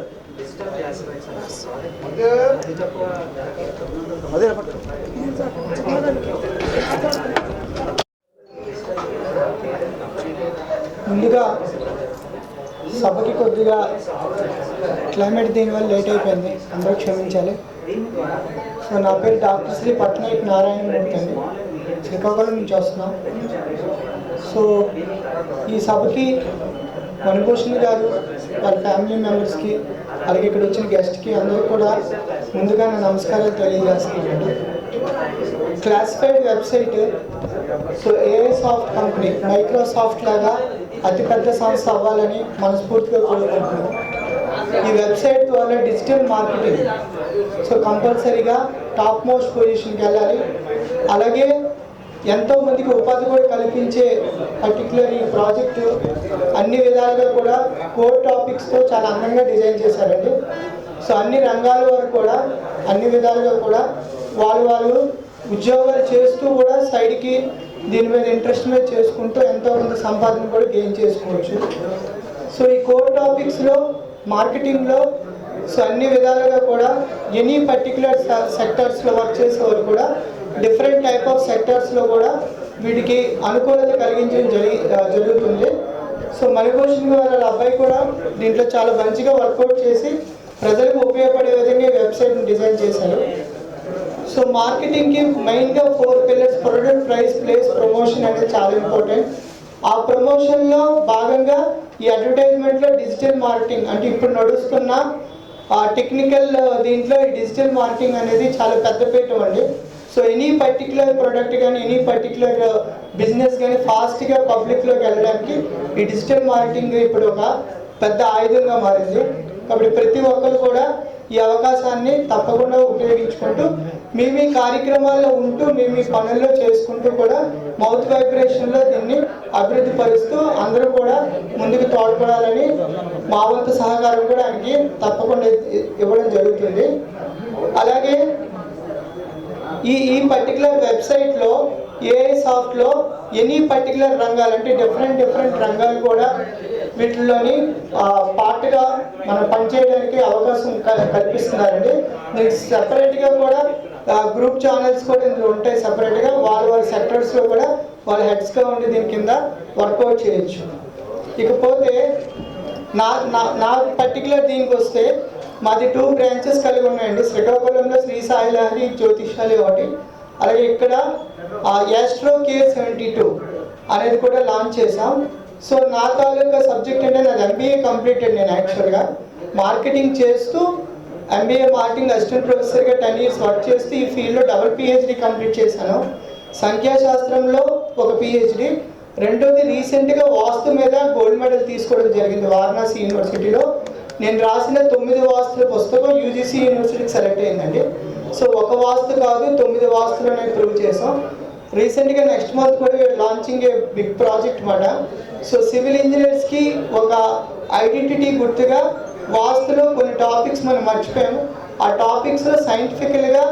ముందుగా సభకి కొద్దిగా క్లైమేట్ దీనివల్ల లేట్ అయిపోయింది, అందరూ క్షమించాలి. సో నా పేరు డాక్టర్ శ్రీ పట్నాయక్ నారాయణమూర్తి అండి, శ్రీకాకుళం నుంచి వస్తున్నాం. సో ఈ సభకి మణిభూషణ్ గారు, వాళ్ళ ఫ్యామిలీ మెంబర్స్కి, అలాగే ఇక్కడ వచ్చిన గెస్ట్కి అందరూ కూడా ముందుగా నా నమస్కారాలు తెలియజేస్తున్నాను. Classified website so AI soft company Microsoft లాగా అతిపెద్ద సంస్థ అవ్వాలని మనస్ఫూర్తిగా కోరుకుంటున్నాను. ఈ వెబ్సైట్ ద్వారా డిజిటల్ మార్కెటింగ్ సో కంపల్సరీగా టాప్ మోస్ట్ పొజిషన్కి వెళ్ళాలి. అలాగే ఎంతోమందికి ఉపాధి కూడా కల్పించే పర్టికులర్ ఈ ప్రాజెక్టు అన్ని విధాలుగా కూడా కోర్ టాపిక్స్తో చాలా అందంగా డిజైన్ చేశారండి. సో అన్ని రంగాల వరకు కూడా అన్ని విధాలుగా కూడా వాళ్ళు ఉద్యోగాలు చేస్తూ కూడా సైడ్కి దీని మీద ఇంట్రెస్ట్ మీద చేసుకుంటూ ఎంతోమంది సంపాదన కూడా గెయిన్ చేసుకోవచ్చు. సో ఈ కోర్ టాపిక్స్లో మార్కెటింగ్లో సో అన్ని విధాలుగా కూడా ఎనీ పర్టికులర్ సెక్టర్స్లో వర్క్ చేసేవారు కూడా డిఫరెంట్ టైప్ ఆఫ్ సెక్టర్స్లో కూడా వీటికి అనుకూలత కలిగించడం జరుగుతుంది. సో మణిభూషణ్ వాళ్ళ అబ్బాయి కూడా దీంట్లో చాలా మంచిగా వర్కౌట్ చేసి ప్రజలకు ఉపయోగపడే విధంగా వెబ్సైట్ని డిజైన్ చేశారు. సో మార్కెటింగ్కి మెయిన్గా 4 pillars: product, price, place, promotion అనేది చాలా ఇంపార్టెంట్. ఆ ప్రమోషన్లో భాగంగా ఈ అడ్వర్టైజ్మెంట్లో డిజిటల్ మార్కెటింగ్ అంటే ఇప్పుడు నడుస్తున్న టెక్నికల్ దీంట్లో ఈ డిజిటల్ మార్కెటింగ్ అనేది చాలా పెద్ద పీఠం అండి. సో ఎనీ పర్టికులర్ ప్రోడక్ట్ కానీ ఎనీ పర్టికులర్ బిజినెస్ కానీ ఫాస్ట్గా పబ్లిక్లోకి వెళ్ళడానికి ఈ డిజిటల్ మార్కెటింగ్ ఇప్పుడు ఒక పెద్ద ఆయుధంగా మారింది. కాబట్టి ప్రతి ఒక్కరు కూడా ఈ అవకాశాన్ని తప్పకుండా ఉపయోగించుకుంటూ మీ కార్యక్రమాల్లో ఉంటూ మీ పనుల్లో చేసుకుంటూ కూడా మౌత్ వైబ్రేషన్లో దీన్ని అభివృద్ధి పరుస్తూ అందరూ కూడా ముందుకు తోడ్పడాలని మా వంతు సహకారం కూడా ఆయనకి తప్పకుండా ఇవ్వడం జరుగుతుంది. అలాగే ఈ పర్టికులర్ వెబ్సైట్లో ఏఐ సాఫ్ట్లో ఎనీ పర్టికులర్ రంగాలు అంటే డిఫరెంట్ రంగాలు కూడా వీటిలోని పార్ట్గా మనం పనిచేయడానికి అవకాశం కల్పిస్తున్నారండి. దీనికి సెపరేట్గా కూడా గ్రూప్ ఛానల్స్ కూడా ఇందులో ఉంటాయి. సెపరేట్గా వాళ్ళ సెక్టర్స్లో కూడా వాళ్ళ హెడ్స్గా ఉండి దీని కింద వర్కౌట్ చేయొచ్చు. ఇకపోతే నా పర్టికులర్ దీనికి వస్తే మాది 2 బ్రాంచెస్ కలిగి ఉన్నాయండి. శ్రీకాకుళంలో శ్రీ సాయిలహరి జ్యోతిషాలి ఒకటి, అలాగే ఇక్కడ యాస్ట్రో కేర్ 72 అనేది కూడా లాంచ్ చేసాం. సో నా తాలూకా సబ్జెక్ట్ అంటే నాది MBA కంప్లీటెడ్. నేను యాక్చువల్గా మార్కెటింగ్ చేస్తూ MBA మార్కెటింగ్ అసిస్టెంట్ ప్రొఫెసర్గా 10 years వర్క్ చేస్తూ ఈ ఫీల్డ్లో డబుల్ PhD కంప్లీట్ చేశాను. సంఖ్యాశాస్త్రంలో ఒక PhD, రెండోది రీసెంట్గా వాస్తు మీద గోల్డ్ మెడల్ తీసుకోవడం జరిగింది వారణాసి యూనివర్సిటీలో. నేను రాసిన 9 వాస్తుల పుస్తకం UGC యూనివర్సిటీకి సెలెక్ట్ అయిందండి. సో ఒక వాస్తు కాదు 9 వాస్తులు అనేది ప్రూవ్ చేసాం. రీసెంట్గా నెక్స్ట్ మంత్ కూడా లాంచింగ్ ఏ బిగ్ ప్రాజెక్ట్ మాట. సో సివిల్ ఇంజనీర్స్కి ఒక ఐడెంటిటీ గుర్తుగా వాస్తులో కొన్ని టాపిక్స్ మనం మర్చిపోయాము. ఆ టాపిక్స్లో సైంటిఫికల్గా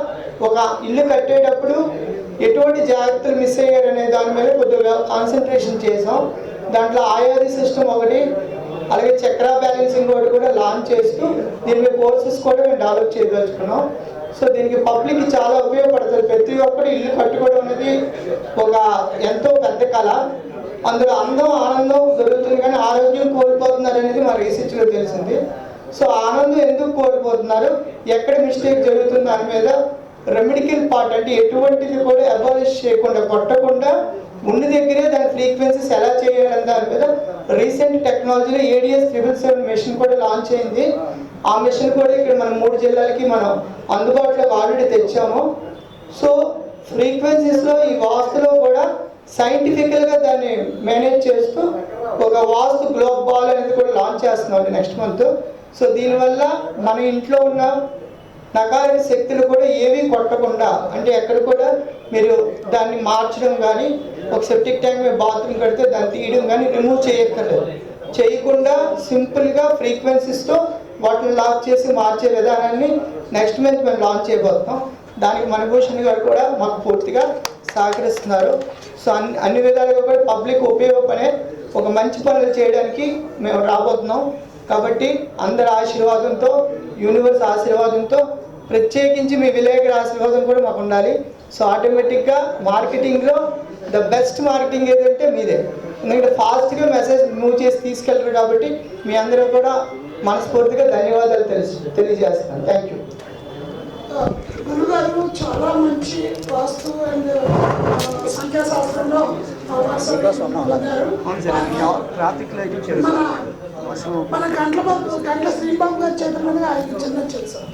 ఒక ఇల్లు కట్టేటప్పుడు ఎటువంటి జాగ్రత్తలు మిస్ అయ్యారు అనే దాని మీద కొద్దిగా కాన్సన్ట్రేషన్ చేసాం. దాంట్లో ఆయాది సిస్టమ్ ఒకటి, అలాగే చక్ర బ్యాలెన్సింగ్ ఒకటి కూడా లాంచ్ చేస్తూ దీని మీద కోర్సెస్ కూడా మేము డెవలప్ చేయదలుచుకున్నాం. సో దీనికి పబ్లిక్కి చాలా ఉపయోగపడుతుంది. ప్రతి ఒక్కరు ఇల్లు కట్టుకోవడం అనేది ఒక ఎంతో పెద్ద కళ. అందులో అందం ఆనందం దొరుకుతుంది, కానీ ఆరోగ్యం కోల్పోతున్నారు అనేది మా రీసెర్చ్లో తెలిసింది. సో ఆనందం ఎందుకు కోల్పోతున్నారు, ఎక్కడ మిస్టేక్ జరుగుతుంది దాని మీద రెమెడికల్ పార్ట్ అంటే ఎటువంటిది కూడా అబాలిష్ చేయకుండా కొట్టకుండా ఉన్న దగ్గరే దాని ఫ్రీక్వెన్సీస్ ఎలా చేయాలని దాని మీద రీసెంట్ టెక్నాలజీలో ADS 777 మెషిన్ కూడా లాంచ్ అయింది. ఆ మెషిన్ కూడా ఇక్కడ మనం 3 జిల్లాలకి మనం అందుబాటులోకి ఆల్రెడీ తెచ్చాము. సో ఫ్రీక్వెన్సీస్లో ఈ వాస్తులో కూడా సైంటిఫికల్గా దాన్ని మేనేజ్ చేస్తూ ఒక వాస్తు గ్లోబ్ బాల్ అనేది కూడా లాంచ్ చేస్తున్నాం నెక్స్ట్ మంత్. సో దీనివల్ల మన ఇంట్లో ఉన్న నకారాత్మక శక్తులు కూడా ఏవి కొట్టకుండా, అంటే ఎక్కడ కూడా మీరు దాన్ని మార్చడం కానీ ఒక సెప్టిక్ ట్యాంక్ మీద బాత్రూమ్ కడితే దాన్ని తీయడం కానీ రిమూవ్ చేయక్కర్లేదు. చేయకుండా సింపుల్గా ఫ్రీక్వెన్సీస్తో వాటిని లాక్ చేసి మార్చే విధానాన్ని నెక్స్ట్ మంత్ మేము లాంచ్ చేయబోతున్నాం. దానికి మణిభూషణ్ గారు కూడా మాకు పూర్తిగా సహకరిస్తున్నారు. సో అన్ని విధాలుగా కూడా పబ్లిక్ ఉపయోగపడే ఒక మంచి పనులు చేయడానికి మేము రాబోతున్నాం. కాబట్టి అందరి ఆశీర్వాదంతో, యూనివర్స్ ఆశీర్వాదంతో, ప్రత్యేకించి మీ విలేకరి ఆశీర్వాదం కూడా మాకు ఉండాలి. సో ఆటోమేటిక్గా మార్కెటింగ్లో ద బెస్ట్ మార్కెటింగ్ ఏదంటే మీదే. ఎందుకంటే ఫాస్ట్గా మెసేజ్ మూవ్ చేసి తీసుకెళ్ళరు. కాబట్టి మీ అందరూ కూడా మనస్ఫూర్తిగా ధన్యవాదాలు తెలియజేస్తున్నాను. Thank you. గురుగారు చాలా మంచి వాస్తు అండ్ సంఖ్యాశాస్త్రంలో మన గంటల శ్రీబాబు గారి చేతుల మీద ఆయన చిన్న చేశారు.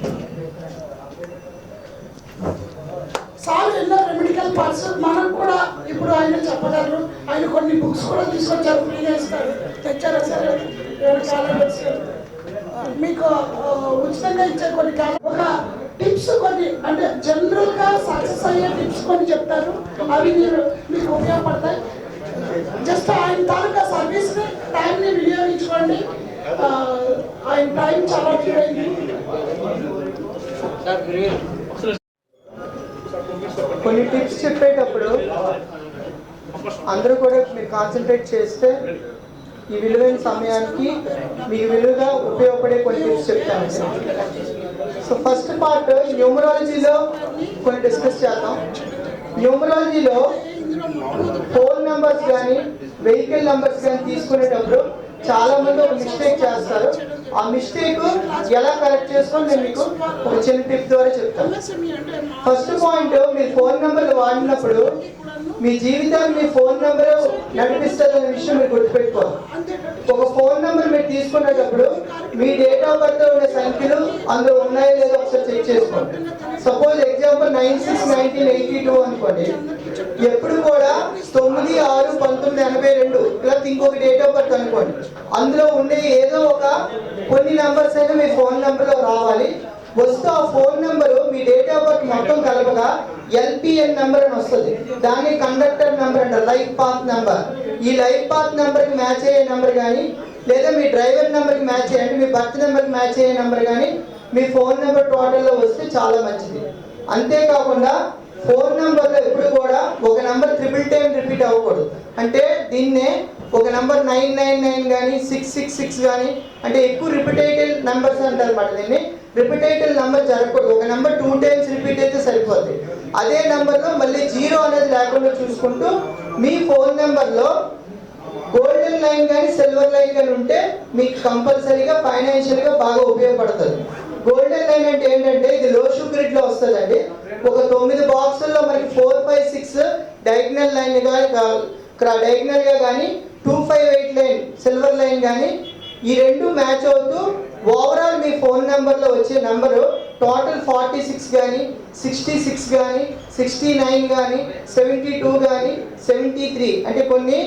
సార్ ఎన్నో రెమెడికల్ పార్ట్స్ మనకు కూడా ఇప్పుడు ఆయన చెప్పగలరు. ఆయన కొన్ని బుక్స్ కూడా తీసుకొచ్చారు, ఫ్రీగా ఇస్తారు. తెచ్చారా సార్? మీకు ఉచితంగా ఇచ్చే కొన్ని ఒక టిప్స్ కొన్ని అంటే జనరల్గా సక్సెస్ అయ్యే టిప్స్ కొన్ని చెప్తారు. అవి మీకు ఉపయోగపడతాయి. జస్ట్ ఆయన తాలూకా సర్వీస్ని టైంని వినియోగించుకోండి. ఆయన టైం చాలా విలువైంది. కొన్ని టిప్స్ చెప్పేటప్పుడు అందరూ కూడా మీరు కాన్సన్ట్రేట్ చేస్తే ఈ విలువైన సమయానికి మీకు విలువగా ఉపయోగపడే కొన్ని టిప్స్ చెప్తాను. సో ఫస్ట్ పార్ట్ న్యూమరాలజీలో కొన్ని డిస్కస్ చేద్దాం. న్యూమరాలజీలో ఫోన్ నెంబర్స్ కానీ వెహికల్ నెంబర్స్ కానీ తీసుకునేటప్పుడు చాలా మంది ఒక మిస్టేక్ చేస్తారు. ఆ మిస్టేక్ ఎలా కరెక్ట్ చేసుకోవాలి నేను మీకు ఒక చిన్న టిప్ ద్వారా చెప్తాను. ఫస్ట్ పాయింట్, మీరు ఫోన్ నెంబర్లు వాడినప్పుడు మీ జీవితాన్ని మీ ఫోన్ నెంబర్ నడిపిస్తుందనే విషయం మీరు గుర్తుపెట్టుకోవాలి. ఒక ఫోన్ నెంబర్ మీరు తీసుకునేటప్పుడు మీ డేట్ ఆఫ్ బర్త్ ఉన్న సంఖ్యలు అందులో ఉన్నాయో లేదో ఒకసారి చెక్ చేసుకోండి. సపోజ్ ఎగ్జాంపుల్ 96-1982 అనుకోండి. ఎప్పుడు కూడా 9/6-1982 ఇలా ఇంకొక డేట్ ఆఫ్ బర్త్ అనుకోండి. అందులో ఉండే ఏదో ఒక కొన్ని నెంబర్స్ అయినా మీ ఫోన్ నెంబర్లో రావాలి. వస్తూ ఆ phone number me date of birth మొత్తం కలపగా LPN నెంబర్ అని వస్తుంది. దాన్ని కండక్టర్ నెంబర్ అంటారు, లైఫ్ పాత్ నెంబర్. ఈ లైఫ్ పాత్ నెంబర్కి మ్యాచ్ అయ్యే నెంబర్ కానీ, లేదా మీ డ్రైవర్ నెంబర్కి మ్యాచ్ అయ్యే, మీ బర్త్ నెంబర్కి మ్యాచ్ అయ్యే నెంబర్ కానీ మీ ఫోన్ నెంబర్ టోటల్లో వస్తే చాలా మంచిది. అంతేకాకుండా ఫోన్ నెంబర్లో ఎప్పుడు కూడా ఒక నెంబర్ 3 రిపీట్ అవ్వకూడదు. అంటే దీన్నే ఒక నెంబర్ 999 కానీ 666 కానీ అంటే ఎక్కువ రిపీటేటివ్ నెంబర్స్ అంటారు అన్నమాట. దీన్ని రిపీటేటివ్ నెంబర్ జరగకూడదు. ఒక నెంబర్ 2 times రిపీట్ అయితే సరిపోద్ది. అదే నెంబర్లో మళ్ళీ 0 అనేది లేకుండా చూసుకుంటూ మీ ఫోన్ నెంబర్లో గోల్డెన్ లైన్ కానీ సిల్వర్ లైన్ కానీ ఉంటే మీకు కంపల్సరీగా ఫైనాన్షియల్గా బాగా ఉపయోగపడుతుంది. గోల్డెన్ లైన్ అంటే ఏంటంటే ఇది లో షుగరిట్లో వస్తుందండి. ఒక 9 బాక్సుల్లో మనకి 4, 5, 6 డయాగ్నల్ లైన్గా డయాగ్నల్గా కానీ 2, 5, 8 లైన్ సిల్వర్ లైన్ కానీ ఈ రెండు మ్యాచ్ అవుతూ ఓవరాల్ మీ ఫోన్ నెంబర్లో వచ్చే నెంబరు టోటల్ 46 కానీ 66 కానీ 69 కానీ 72 కానీ 73 అంటే కొన్ని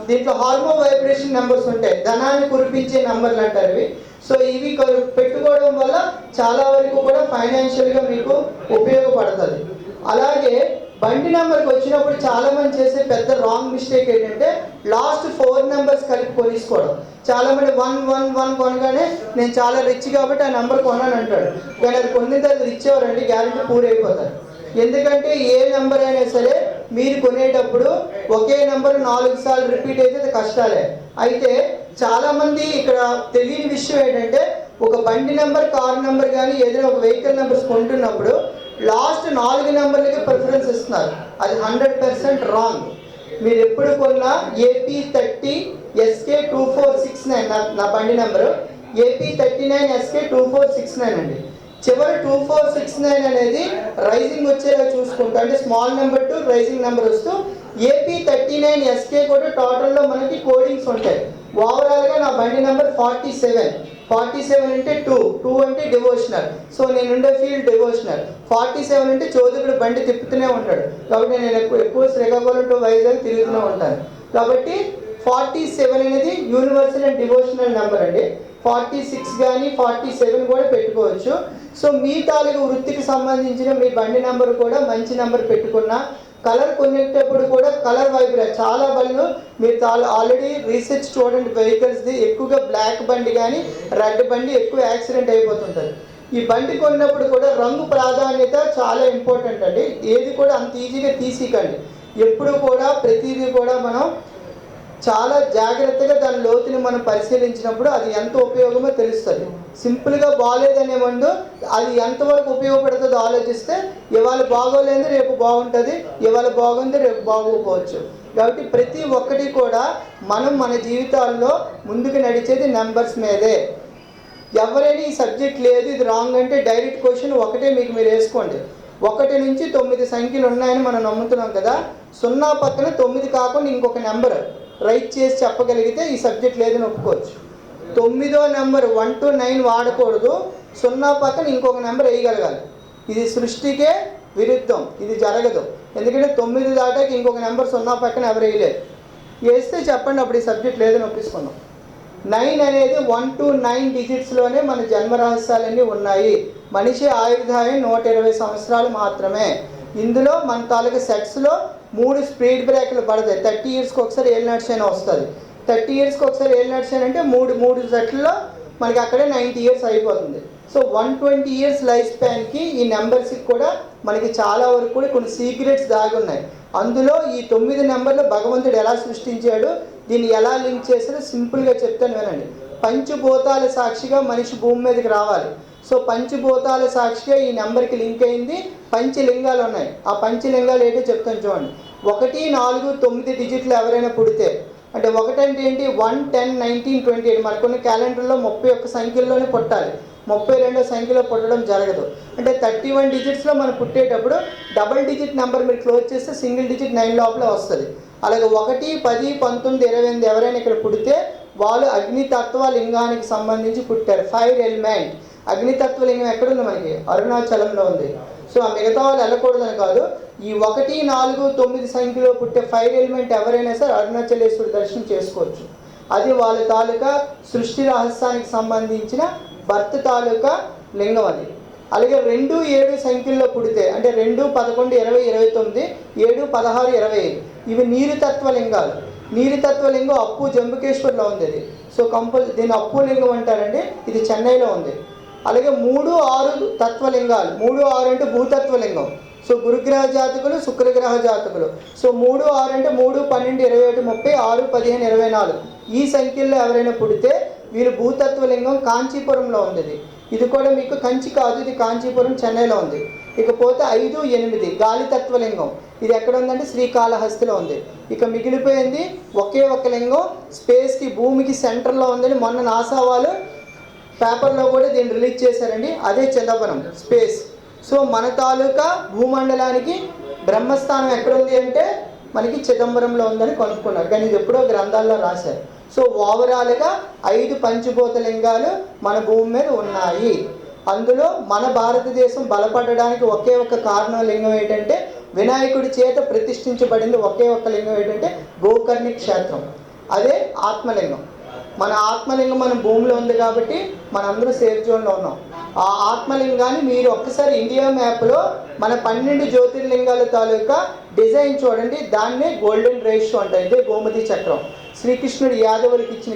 దీంట్లో హార్మో వైబ్రేషన్ నెంబర్స్ ఉంటాయి, ధనాన్ని కురిపించే నెంబర్లు అంటారు ఇవి. సో ఇవి పెట్టుకోవడం వల్ల చాలా వరకు కూడా ఫైనాన్షియల్గా మీకు ఉపయోగపడుతుంది. అలాగే బండి నెంబర్కి వచ్చినప్పుడు చాలా మంది చేసే పెద్ద రాంగ్ మిస్టేక్ ఏంటంటే లాస్ట్ 4 నెంబర్స్ కలిపి కొనేసుకోవడం. చాలా మంది 111 కొనగానే నేను చాలా రిచ్ కాబట్టి ఆ నెంబర్ కొన్నాను అంటాడు. కానీ అది కొన్నిన తర్వాత రిచ్ ఎవరండి గ్యారెంటీ పూరైపోతారు. ఎందుకంటే ఏ నెంబర్ అయినా సరే మీరు కొనేటప్పుడు ఒకే నెంబర్ 4 సార్లు రిపీట్ అయితే అది కష్టాలే. అయితే చాలామంది ఇక్కడ తెలియని విషయం ఏంటంటే ఒక బండి నెంబర్, కార్ నెంబర్ కానీ ఏదైనా ఒక వెహికల్ నెంబర్స్ కొంటున్నప్పుడు లాస్ట్ 4 నెంబర్లకి ప్రిఫరెన్స్ ఇస్తున్నారు. అది 100% రాంగ్. మీరు ఎప్పుడు కొన్నా AP30 SK 2469 నా బండి నెంబరు AP39 SK 2469 అండి. చివరి 2469 అనేది రైజింగ్ వచ్చేలా చూసుకుంటా, అంటే small number to rising number వస్తూ AP39 SK కూడా టోటల్లో మనకి కోడింగ్స్ ఉంటాయి. ఓవరాల్గా నా బండి నెంబర్ 47 అంటే 2 అంటే డివోషనల్. సో నేను ఉండే ఫీల్డ్ డివోషనల్. 47 అంటే చోదకుడు బండి తిప్పుతూనే ఉంటాడు కాబట్టి నేను ఎక్కువ శ్రీకాకుళం టు వైజాగ్ తిరుగుతూనే ఉంటాను. కాబట్టి 47 అనేది యూనివర్సల్ అండ్ డివోషనల్ నెంబర్ అండి. 46 కానీ 47 కూడా పెట్టుకోవచ్చు. సో మీ తాలూకు వృత్తికి సంబంధించిన మీ బండి నెంబర్ కూడా మంచి నెంబర్ పెట్టుకున్నా, కలర్ కొనేటప్పుడు కూడా కలర్ వైబ్రేట్ చాలా బండ్లు మీరు ఆల్రెడీ రీసెర్చ్ చూడండి వెహికల్స్ది ఎక్కువగా బ్లాక్ బండి కానీ రెడ్ బండి ఎక్కువ యాక్సిడెంట్ అయిపోతుంటుంది. ఈ బండి కొన్నప్పుడు కూడా రంగు ప్రాధాన్యత చాలా ఇంపార్టెంట్ అండి. ఏది కూడా అంత ఈజీగా తీసికండి. ఎప్పుడు కూడా ప్రతిదీ కూడా మనం చాలా జాగ్రత్తగా దాని లోతుని మనం పరిశీలించినప్పుడు అది ఎంత ఉపయోగమో తెలుస్తుంది. సింపుల్గా బాగోలేదనే ముందు అది ఎంతవరకు ఉపయోగపడుతుందో ఆలోచిస్తే ఇవాళ బాగోలేదు రేపు బాగుంటుంది, ఇవాళ బాగుంది రేపు బాగోకపోవచ్చు. కాబట్టి ప్రతి ఒక్కటి కూడా మనం మన జీవితాల్లో ముందుకు నడిచేది నెంబర్స్ మీదే. ఎవరైనా ఈ సబ్జెక్ట్ లేదు ఇది రాంగ్ అంటే డైరెక్ట్ క్వశ్చన్ ఒకటే మీకు మీరు వేసుకోండి. 1 నుంచి 9 సంఖ్యలు ఉన్నాయని మనం నమ్ముతున్నాం కదా, 0 పక్కన 9 కాకుండా ఇంకొక నెంబర్ రైట్ చేసి చెప్పగలిగితే ఈ సబ్జెక్ట్ లేదని ఒప్పుకోవచ్చు. 9వ నెంబర్ 1 to 9 వాడకూడదు, 0 పక్కన ఇంకొక నెంబర్ వేయగలగాలి. ఇది సృష్టికే విరుద్ధం, ఇది జరగదు. ఎందుకంటే 9 దాటాక ఇంకొక నెంబర్ 0 పక్కన ఎవరు వేయలేదు. వేస్తే చెప్పండి, అప్పుడు ఈ సబ్జెక్ట్ లేదని ఒప్పించుకున్నాం. 9 అనేది 1 to 9 డిజిట్స్లోనే మన జన్మ రహస్యాలన్నీ ఉన్నాయి. మనిషి ఆయుర్దాయం 120 సంవత్సరాలు మాత్రమే. ఇందులో మన తాలూకా సెట్స్లో 3 స్పీడ్ బ్రేక్లు పడతాయి. 30 yearsకి ఒకసారి ఏళ్ళు నడిచైనా వస్తుంది. 30 yearsకి ఒకసారి ఏళ్ళు నడిచానంటే 3 సెట్లలో మనకి అక్కడే 90 years అయిపోతుంది. సో 120 years లైఫ్ స్పాన్కి ఈ నెంబర్స్కి కూడా మనకి చాలా వరకు కూడా కొన్ని సీక్రెట్స్ దాగి ఉన్నాయి. అందులో ఈ 9 నెంబర్లు భగవంతుడు ఎలా సృష్టించాడు, దీన్ని ఎలా లింక్ చేశాడో సింపుల్గా చెప్తాను వినండి. పంచభూతాల సాక్షిగా మనిషి భూమి మీదకి రావాలి. సో పంచభూతాల సాక్షిగా ఈ నెంబర్కి లింక్ అయింది. పంచలింగాలు ఉన్నాయి. ఆ పంచలింగాలు ఏంటో చెప్తాను చూడండి. 1, 4, 9 డిజిట్లు ఎవరైనా పుడితే అంటే 1 అంటే ఏంటి 1, 10, 19, 28 మనకున్న క్యాలెండర్లో 31 సంఖ్యల్లోనే పుట్టాలి. 32వ సంఖ్యలో పుట్టడం జరగదు. అంటే 31 డిజిట్స్లో మనం పుట్టేటప్పుడు డబుల్ డిజిట్ నెంబర్ మీరు క్లోజ్ చేస్తే సింగిల్ డిజిట్ 9 లోపల వస్తుంది. అలాగే 1, 10, 19, 28 ఎవరైనా ఇక్కడ పుడితే వాళ్ళు అగ్నితత్వ లింగానికి సంబంధించి పుట్టారు. ఫైర్ ఎలిమెంట్ అగ్నితత్వ లింగం ఎక్కడుంది మనకి అరుణాచలంలో ఉంది. సో ఆ మిగతా వాళ్ళు వెళ్ళకూడదని కాదు, ఈ 1, 4, 9 సంఖ్యలో పుట్టే ఫైర్ ఎలిమెంట్ ఎవరైనా సరే అరుణాచలేశ్వరి దర్శనం చేసుకోవచ్చు. అది వాళ్ళ తాలూకా సృష్టి రహస్యానికి సంబంధించిన భర్త తాలూకా లింగం అది. అలాగే 2, 7 సంఖ్యల్లో పుడితే అంటే 2, 11, 20, 29, 7, 16, 25 ఇవి నీరుతత్వ లింగాలు. నీరుతత్వ లింగం అప్పు జంబుకేశ్వర్లో ఉంది అది. సో దీన్ని అప్పు లింగం అంటారండి. ఇది చెన్నైలో ఉంది. అలాగే 3, 6 తత్వలింగాలు. 3, 6 అంటే భూతత్వలింగం. సో గురుగ్రహ జాతకులు, శుక్రగ్రహ జాతకులు. సో 3, 6 అంటే 3, 12, 21, 30, 6, 15, 24 ఈ సంఖ్యల్లో ఎవరైనా పుడితే వీళ్ళు భూతత్వలింగం కాంచీపురంలో ఉంది. ఇది కూడా మీకు కంచి కాదు, ఇది కాంచీపురం చెన్నైలో ఉంది. ఇకపోతే 5, 8 గాలితత్వలింగం. ఇది ఎక్కడ ఉందంటే శ్రీకాళహస్తిలో ఉంది. ఇక మిగిలిపోయింది ఒకే ఒక లింగం స్పేస్కి, భూమికి సెంటర్లో ఉందని మొన్న నాసా వాళ్ళు పేపర్లో కూడా దీన్ని రిలీజ్ చేశారండి. అదే చిదంబరం స్పేస్. సో మన తాలూకా భూమండలానికి బ్రహ్మస్థానం ఎక్కడుంది అంటే మనకి చిదంబరంలో ఉందని కనుక్కున్నారు. కానీ ఇది ఎప్పుడో గ్రంథాల్లో రాశారు. సో ఓవరాల్గా 5 పంచభూత లింగాలు మన భూమి మీద ఉన్నాయి. అందులో మన భారతదేశం బలపడడానికి ఒకే ఒక కారణం లింగం ఏంటంటే వినాయకుడి చేత ప్రతిష్ఠించబడింది ఒకే ఒక లింగం ఏంటంటే గోకర్ణి క్షేత్రం. అదే ఆత్మలింగం. మన ఆత్మలింగం మన భూమిలో ఉంది కాబట్టి మనందరూ సేఫ్ జోన్లో ఉన్నాం. ఆ ఆత్మలింగాన్ని మీరు ఒక్కసారి ఇండియా మ్యాప్లో మన 12 జ్యోతిర్లింగాల తాలూకా డిజైన్ చూడండి. దాన్నే గోల్డెన్ రేషియో అంటారు. ఇదే గోమతి చక్రం. శ్రీకృష్ణుడు యాదవులకి ఇచ్చిన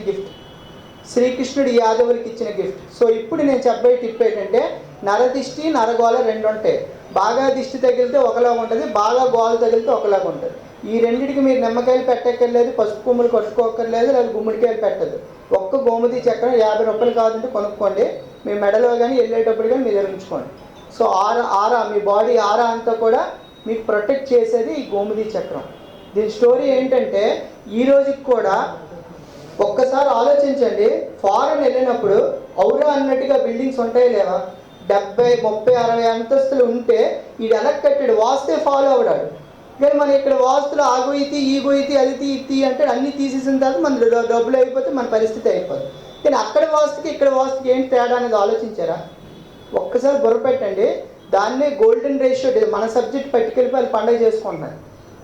గిఫ్ట్. సో ఇప్పుడు నేను చెప్పే టిప్ ఏంటంటే నరదిష్టి, నరగోళ 2 ఉంటాయి. బాగా దిష్టి తగిలితే ఒకలాగా ఉంటుంది, బాగా గోళ తగిలితే ఒకలాగా ఉంటుంది. ఈ రెండింటికి మీరు నిమ్మకాయలు పెట్టక్కర్లేదు, పసుపు కొమ్ములు కొట్టుకోక్కర్లేదు, లేదా గుమ్మడికాయలు పెట్టదు. ఒక్క గోమతి చక్రం 50 రూపాయలు కాదంటే కొనుక్కోండి. మీ మెడలో కానీ వెళ్ళేటప్పుడు కానీ మీరు ఉంచుకోండి. సో ఆరా మీ బాడీ ఆరా అంతా కూడా మీకు ప్రొటెక్ట్ చేసేది ఈ గోమతి చక్రం. దీని స్టోరీ ఏంటంటే ఈ రోజుకి కూడా ఒక్కసారి ఆలోచించండి. ఫారెన్ వెళ్ళినప్పుడు ఔరా అన్నట్టుగా బిల్డింగ్స్ ఉంటాయి లేవా? 70, 30, 60 అంతస్తులు ఉంటే ఇది ఎలా కట్టాడు? వాస్తే ఫాలో అవడాడు. కానీ మన ఇక్కడ వాస్తులు ఆ గొయ్యి ఈ గొయ్యి అది ఇది అంటే అన్నీ తీసేసిన తర్వాత మన డబ్బులు అయిపోతే మన పరిస్థితి అయిపోతుంది. కానీ అక్కడ వాస్తుకి ఇక్కడ వాస్తుకి ఏంటి తేడా అనేది ఆలోచించారా? ఒక్కసారి బుర్ర పెట్టండి. దాన్నే గోల్డెన్ రేషియో. మన సబ్జెక్ట్ పట్టుకెళ్ళి వాళ్ళు పండుగ చేసుకుంటున్నారు.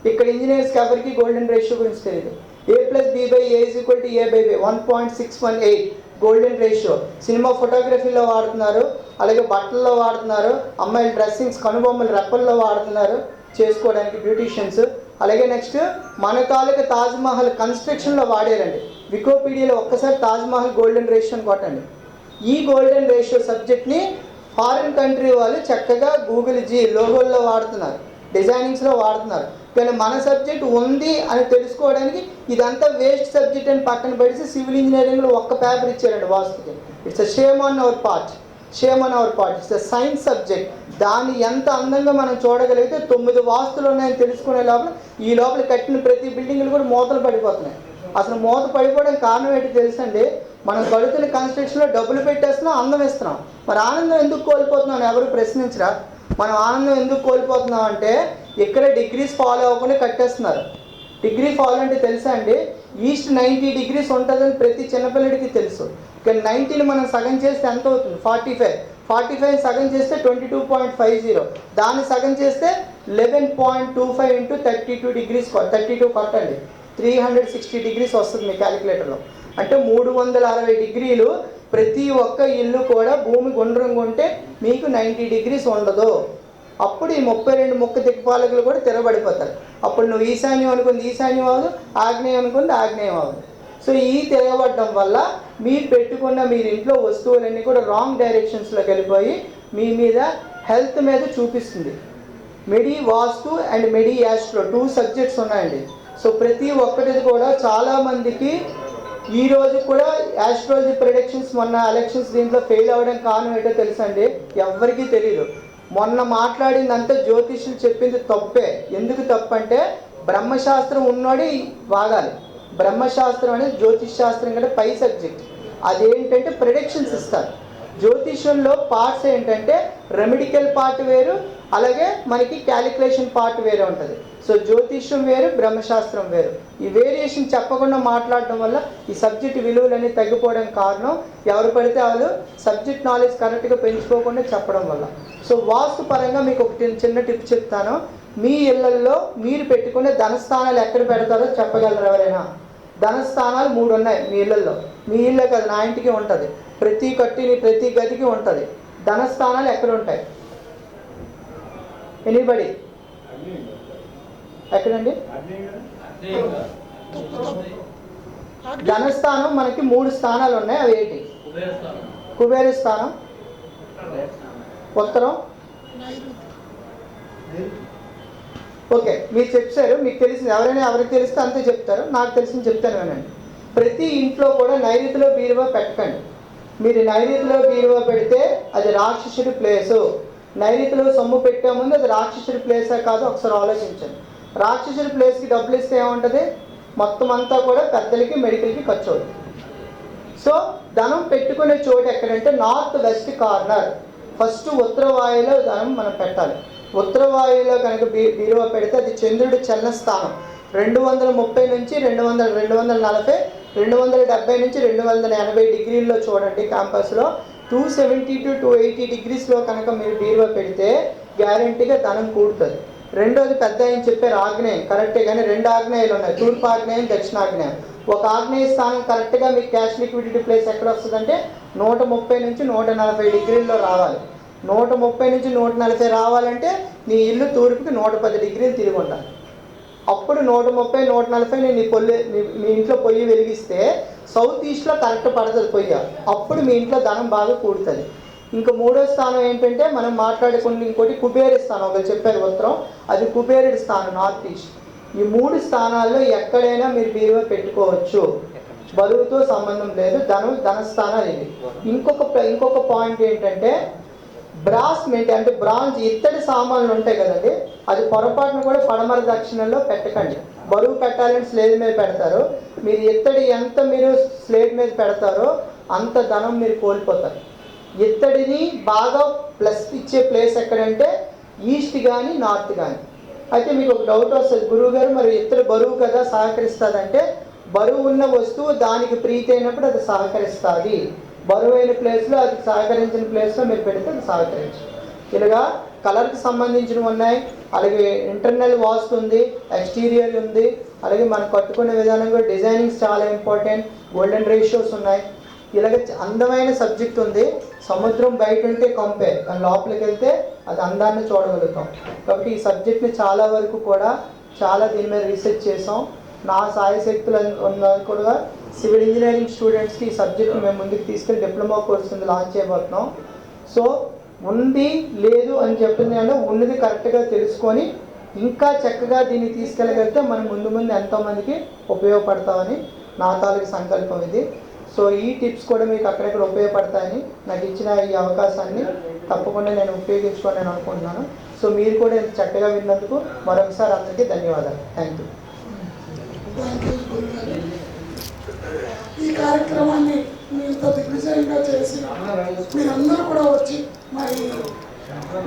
ఇక్కడ ఇంజనీర్స్కి ఎవరికి గోల్డెన్ రేషియో గురించి తెలియదు. A+B/A = A/B 1.618 golden ratio. Cinema ఫోటోగ్రఫీలో వాడుతున్నారు, అలాగే బట్టల్లో వాడుతున్నారు, అమ్మాయిల డ్రెస్సింగ్స్ కనుబొమ్మలు రెప్పల్లో వాడుతున్నారు చేసుకోవడానికి బ్యూటీషియన్స్. అలాగే నెక్స్ట్ మన తాలూకా తాజ్మహల్ కన్స్ట్రక్షన్లో వాడారండి. వికీపీడియాలో ఒక్కసారి తాజ్మహల్ గోల్డెన్ రేషియో అని కొట్టండి. ఈ గోల్డెన్ రేషియో సబ్జెక్ట్ని ఫారిన్ కంట్రీ వాళ్ళు చక్కగా గూగుల్ లోగోల్లో వాడుతున్నారు, డిజైనింగ్స్లో వాడుతున్నారు. కానీ మన సబ్జెక్ట్ ఉంది అని తెలుసుకోవడానికి ఇదంతా వేస్ట్ సబ్జెక్ట్ అని పక్కన పెడితే సివిల్ ఇంజనీరింగ్లో ఒక్క పేపర్ ఇచ్చారండి వాస్తుకి. It's a shame on our part. It's a science subject. దాన్ని ఎంత అందంగా మనం చూడగలిగితే 9 వాస్తులు ఉన్నాయని తెలుసుకునే లోపల ఈ లోపల కట్టిన ప్రతి బిల్డింగ్లు కూడా మూతలు పడిపోతున్నాయి. అసలు మూత పడిపోవడం కారణం ఏంటి తెలుసండి? మనం కడుతున్న కన్స్ట్రక్షన్లో డబ్బులు పెట్టేస్తున్నాం, అందం ఇస్తున్నాం. మరి ఆనందం ఎందుకు కోల్పోతున్నాం ఎవరు ప్రశ్నించరా? మనం ఆనందం ఎందుకు కోల్పోతున్నాం అంటే ఇక్కడ డిగ్రీస్ ఫాలో అవ్వకుండా కట్టేస్తున్నారు. డిగ్రీ ఫాలో అంటే తెలుసా అండి? ఈస్ట్ 90 degrees ఉంటుందని ప్రతి చిన్నపిల్లడికి తెలుసు. కానీ 90ని మనం సగం చేస్తే ఎంత అవుతుంది? 45 సగం చేస్తే 22.50. దాన్ని సగం చేస్తే 11.25 × 32 degrees. 32 కొట్టండి, 360 degrees వస్తుంది మీ క్యాలిక్యులేటర్లో. అంటే 360 degrees. ప్రతి ఒక్క ఇల్లు కూడా భూమి గుండ్రంగా ఉంటే మీకు 90 degrees ఉండదు. అప్పుడు ఈ 32 ముక్క దిక్పాలకులు కూడా తిరగబడిపోతారు. అప్పుడు నువ్వు ఈశాన్యం అనుకుంది ఈశాన్యం అవ్వదు, ఆగ్నేయం అనుకుంది ఆగ్నేయం అవ్వదు. సో ఈ తిరగబడడం వల్ల మీరు పెట్టుకున్న మీరు ఇంట్లో వస్తువులన్నీ కూడా రాంగ్ డైరెక్షన్స్లోకి వెళ్ళిపోయి మీ మీద హెల్త్ మీద చూపిస్తుంది. మెడి వాస్తు అండ్ మెడి యాస్ట్రో 2 సబ్జెక్ట్స్ ఉన్నాయండి. సో ప్రతి ఒక్కటిది కూడా చాలామందికి ఈ రోజు కూడా యాస్ట్రాలజీ ప్రెడిక్షన్స్ మొన్న ఎలక్షన్స్ దీంట్లో ఫెయిల్ అవ్వడం కారణం ఏంటో తెలుసండి? ఎవ్వరికీ తెలియదు. మొన్న మాట్లాడిందంతా జ్యోతిష్యులు చెప్పింది తప్పే. ఎందుకు తప్పంటే బ్రహ్మశాస్త్రం ఉన్నోడి వాగాలి. బ్రహ్మశాస్త్రం అనేది జ్యోతిష్ శాస్త్రం కంటే పై సబ్జెక్ట్. అదేంటంటే ప్రెడిక్షన్స్ ఇస్తారు. జ్యోతిష్యంలో పార్ట్స్ ఏంటంటే రెమెడికల్ పార్ట్ వేరు, అలాగే మనకి క్యాలిక్యులేషన్ పార్ట్ వేరే ఉంటుంది. సో జ్యోతిష్యం వేరు, బ్రహ్మశాస్త్రం వేరు. ఈ వేరియేషన్ చెప్పకుండా మాట్లాడడం వల్ల ఈ సబ్జెక్ట్ విలువలన్నీ తగ్గిపోవడం కారణం ఎవరు పడితే వాళ్ళు సబ్జెక్ట్ నాలెడ్జ్ కరెక్ట్గా పెంచుకోకుండా చెప్పడం వల్ల. సో వాస్తు పరంగా మీకు ఒక చిన్న టిప్ చెప్తాను. మీ ఇళ్లల్లో మీరు పెట్టుకునే ధనస్థానాలు ఎక్కడ పెడతారో చెప్పగలరు ఎవరైనా? ధనస్థానాలు 3 ఉన్నాయి మీ ఇళ్లలో. మీ ఇల్లే కదా, నా ఇంటికి ఉంటుంది. ప్రతి కట్టిని ప్రతి గదికి ఉంటుంది. ధనస్థానాలు ఎక్కడ ఉంటాయి? ఎనీబడి? ఎక్కడండి? ధనస్థానం మనకి 3 స్థానాలు ఉన్నాయి. అవి ఏంటి? కుబేర స్థానం, ఉత్తరం ఓకే, మీరు చెప్పారు, మీకు తెలిసింది. ఎవరైనా ఎవరికి తెలిస్తే అంతే చెప్తారు, నాకు తెలిసింది చెప్తాను వినండి. ప్రతి ఇంట్లో కూడా నైరుతిలో బీరువా పెట్టకండి. మీరు నైరుతిలో బీరువా పెడితే అది రాక్షసుడి ప్లేసు. నైరుతిలో సొమ్ము పెట్టే ముందు అది రాక్షసుడి ప్లేసే కాదు ఒకసారి ఆలోచించండి. రాక్షసుడి ప్లేస్కి డబ్బులు ఇస్తే ఏముంటుంది? మొత్తం అంతా కూడా పెద్దలకి మెడికల్కి ఖర్చు అవుతుంది. సో ధనం పెట్టుకునే చోటు ఎక్కడంటే నార్త్ వెస్ట్ కార్నర్. ఫస్ట్ ఉత్తర వాయులో ధనం మనం పెట్టాలి. ఉత్తర వాయులో కనుక బీరువా పెడితే అది చంద్రుడి చలన స్థానం. 230 నుంచి 240, 270 నుంచి 280 డిగ్రీల్లో చూడండి. క్యాంపస్లో 270 to 280 డిగ్రీస్లో కనుక మీరు బీరువా పెడితే గ్యారంటీగా ధనం కూడుతుంది. రెండోది పెద్ద ఆయన చెప్పారు ఆగ్నేయం, కరెక్టే. కానీ 2 ఆగ్నేయాలు ఉన్నాయి, తూర్పు ఆగ్నేయం, దక్షిణాగ్నేయం. ఒక ఆగ్నేయ స్థానం కరెక్ట్గా మీకు క్యాష్ లిక్విడిటీ ప్లేస్ ఎక్కడ వస్తుందంటే 130 నుంచి 140 డిగ్రీల్లో రావాలి. 130 నుంచి 140 రావాలంటే నీ ఇల్లు తూర్పుకి 110 డిగ్రీలు తిరిగి ఉండాలి. అప్పుడు 130, 140 మీ ఇంట్లో పొయ్యి వెలిగిస్తే సౌత్ ఈస్ట్లో కరెక్ట్ పడుతుంది పొయ్యి. అప్పుడు మీ ఇంట్లో ధనం బాగా కూడుతుంది. ఇంకా మూడో స్థానం ఏంటంటే మనం మాట్లాడుకున్న ఇంకోటి కుబేరుడి స్థానం. ఒకరు చెప్పారు ఉత్తరం, అది కుబేరుడి స్థానం నార్త్ ఈస్ట్. ఈ 3 స్థానాల్లో ఎక్కడైనా మీరు బీరువా పెట్టుకోవచ్చు, బరువుతో సంబంధం లేదు. ధనస్థానాలు ఇవి. ఇంకొక పాయింట్ ఏంటంటే బ్రాస్ మెంట్ అంటే బ్రాంజ్ ఇత్తడి సామాన్లు ఉంటాయి కదండి, అది పొరపాటును కూడా పడమర దక్షిణంలో పెట్టకండి. బరువు పెట్టాలని స్లేట్ మీద పెడతారు. మీరు ఇత్తడి ఎంత మీరు స్లేట్ మీద పెడతారో అంత ధనం మీరు కోల్పోతారు. ఇత్తడిని బాగా ప్లస్ ఇచ్చే ప్లేస్ ఎక్కడంటే ఈస్ట్ కానీ నార్త్ కానీ. అయితే మీకు ఒక డౌట్ వస్తుంది, గురువు గారు మరి ఇత్తడి బరువు కదా సహకరిస్తుందంటే, బరువు ఉన్న వస్తువు దానికి ప్రీతి అయినప్పుడు అది సహకరిస్తుంది. బరువైన ప్లేస్లో అది సహకరించిన ప్లేస్లో మీరు పెడితే అది సహకరించదు. ఇలాగా కలర్కి సంబంధించినవి ఉన్నాయి, అలాగే ఇంటర్నల్ వాస్తు ఉంది, ఎక్స్టీరియర్ ఉంది, అలాగే మనం కట్టుకునే విధానం కూడా డిజైనింగ్స్ చాలా ఇంపార్టెంట్, గోల్డెన్ రేషియోస్ ఉన్నాయి. ఇలాగ అందమైన సబ్జెక్ట్ ఉంది. సముద్రం బయట ఉంటే కంపే, కానీ లోపలికి వెళ్తే అది అందాన్ని చూడగలుగుతాం. కాబట్టి ఈ సబ్జెక్ట్ని చాలా వరకు కూడా దీని మీద రీసెర్చ్ చేసాం. నా సాయశక్తులు కూడా సివిల్ ఇంజనీరింగ్ స్టూడెంట్స్కి ఈ సబ్జెక్ట్ని మేము ముందుకు తీసుకెళ్ళి డిప్లొమా కోర్స్ కింద లాంచ్ చేయబోతున్నాం. సో ఉంది లేదు అని చెప్పింది అంటే ఉన్నది కరెక్ట్గా తెలుసుకొని ఇంకా చక్కగా దీన్ని తీసుకెళ్ళగలిగితే మనం ముందు ఎంతోమందికి ఉపయోగపడతామని నా తాలూకు సంకల్పం ఇది. సో ఈ టిప్స్ కూడా మీకు అక్కడెక్కడ ఉపయోగపడతాయని, నాకు ఇచ్చిన ఈ అవకాశాన్ని తప్పకుండా నేను ఉపయోగించుకోవాలని అనుకుంటున్నాను. సో మీరు కూడా ఇంత చక్కగా విన్నందుకు మరొకసారి అందరికీ ధన్యవాదాలు. Thank you. ఈ కార్యక్రమాన్ని మీతో దిగ్విజయంగా చేసి మీరందరూ కూడా వచ్చి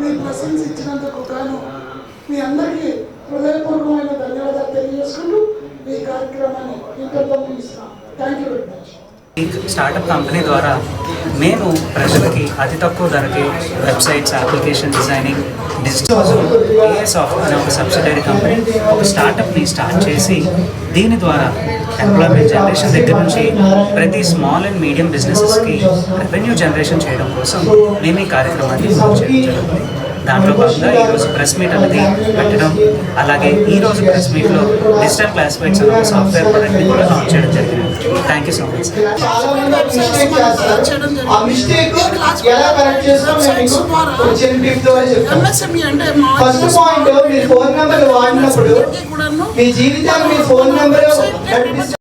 మీ బ్లెస్సింగ్స్ ఇచ్చినందుకు గాను మీ అందరికీ హృదయపూర్వకమైన ధన్యవాదాలు తెలియజేసుకుంటూ ఈ కార్యక్రమాన్ని ఇంతలో ముగిస్తాం. Thank you very much. ఈ స్టార్టప్ కంపెనీ ద్వారా మేము ప్రజలకి అతి తక్కువ ధరకి websites, application designing, digital AA software అనే ఒక సబ్సిడరీ కంపెనీ ఒక స్టార్టప్ని స్టార్ట్ చేసి దీని ద్వారా ఎంప్లాయ్మెంట్ జనరేషన్ దగ్గర నుంచి ప్రతి స్మాల్ అండ్ మీడియం బిజినెసెస్కి రెవెన్యూ జనరేషన్ చేయడం కోసం మేము ఈ కార్యక్రమాన్ని చేయడం జరుగుతుంది. దాంట్లో భాగంగా ఈరోజు ప్రెస్ మీట్ అనేది పెట్టడం, అలాగే ఈరోజు ప్రెస్ మీట్లో డిజిటల్ క్లాసిఫైడ్స్ అనే సాఫ్ట్వేర్ ప్రొడక్ట్ని కూడా లాంచ్ చేయడం జరిగింది. Thank you so much. MSME అంటే ఫస్ట్ పాయింట్, మీ ఫోన్ నెంబర్ వాడినప్పుడు మీ జీవితాన్ని మీ ఫోన్ నెంబర్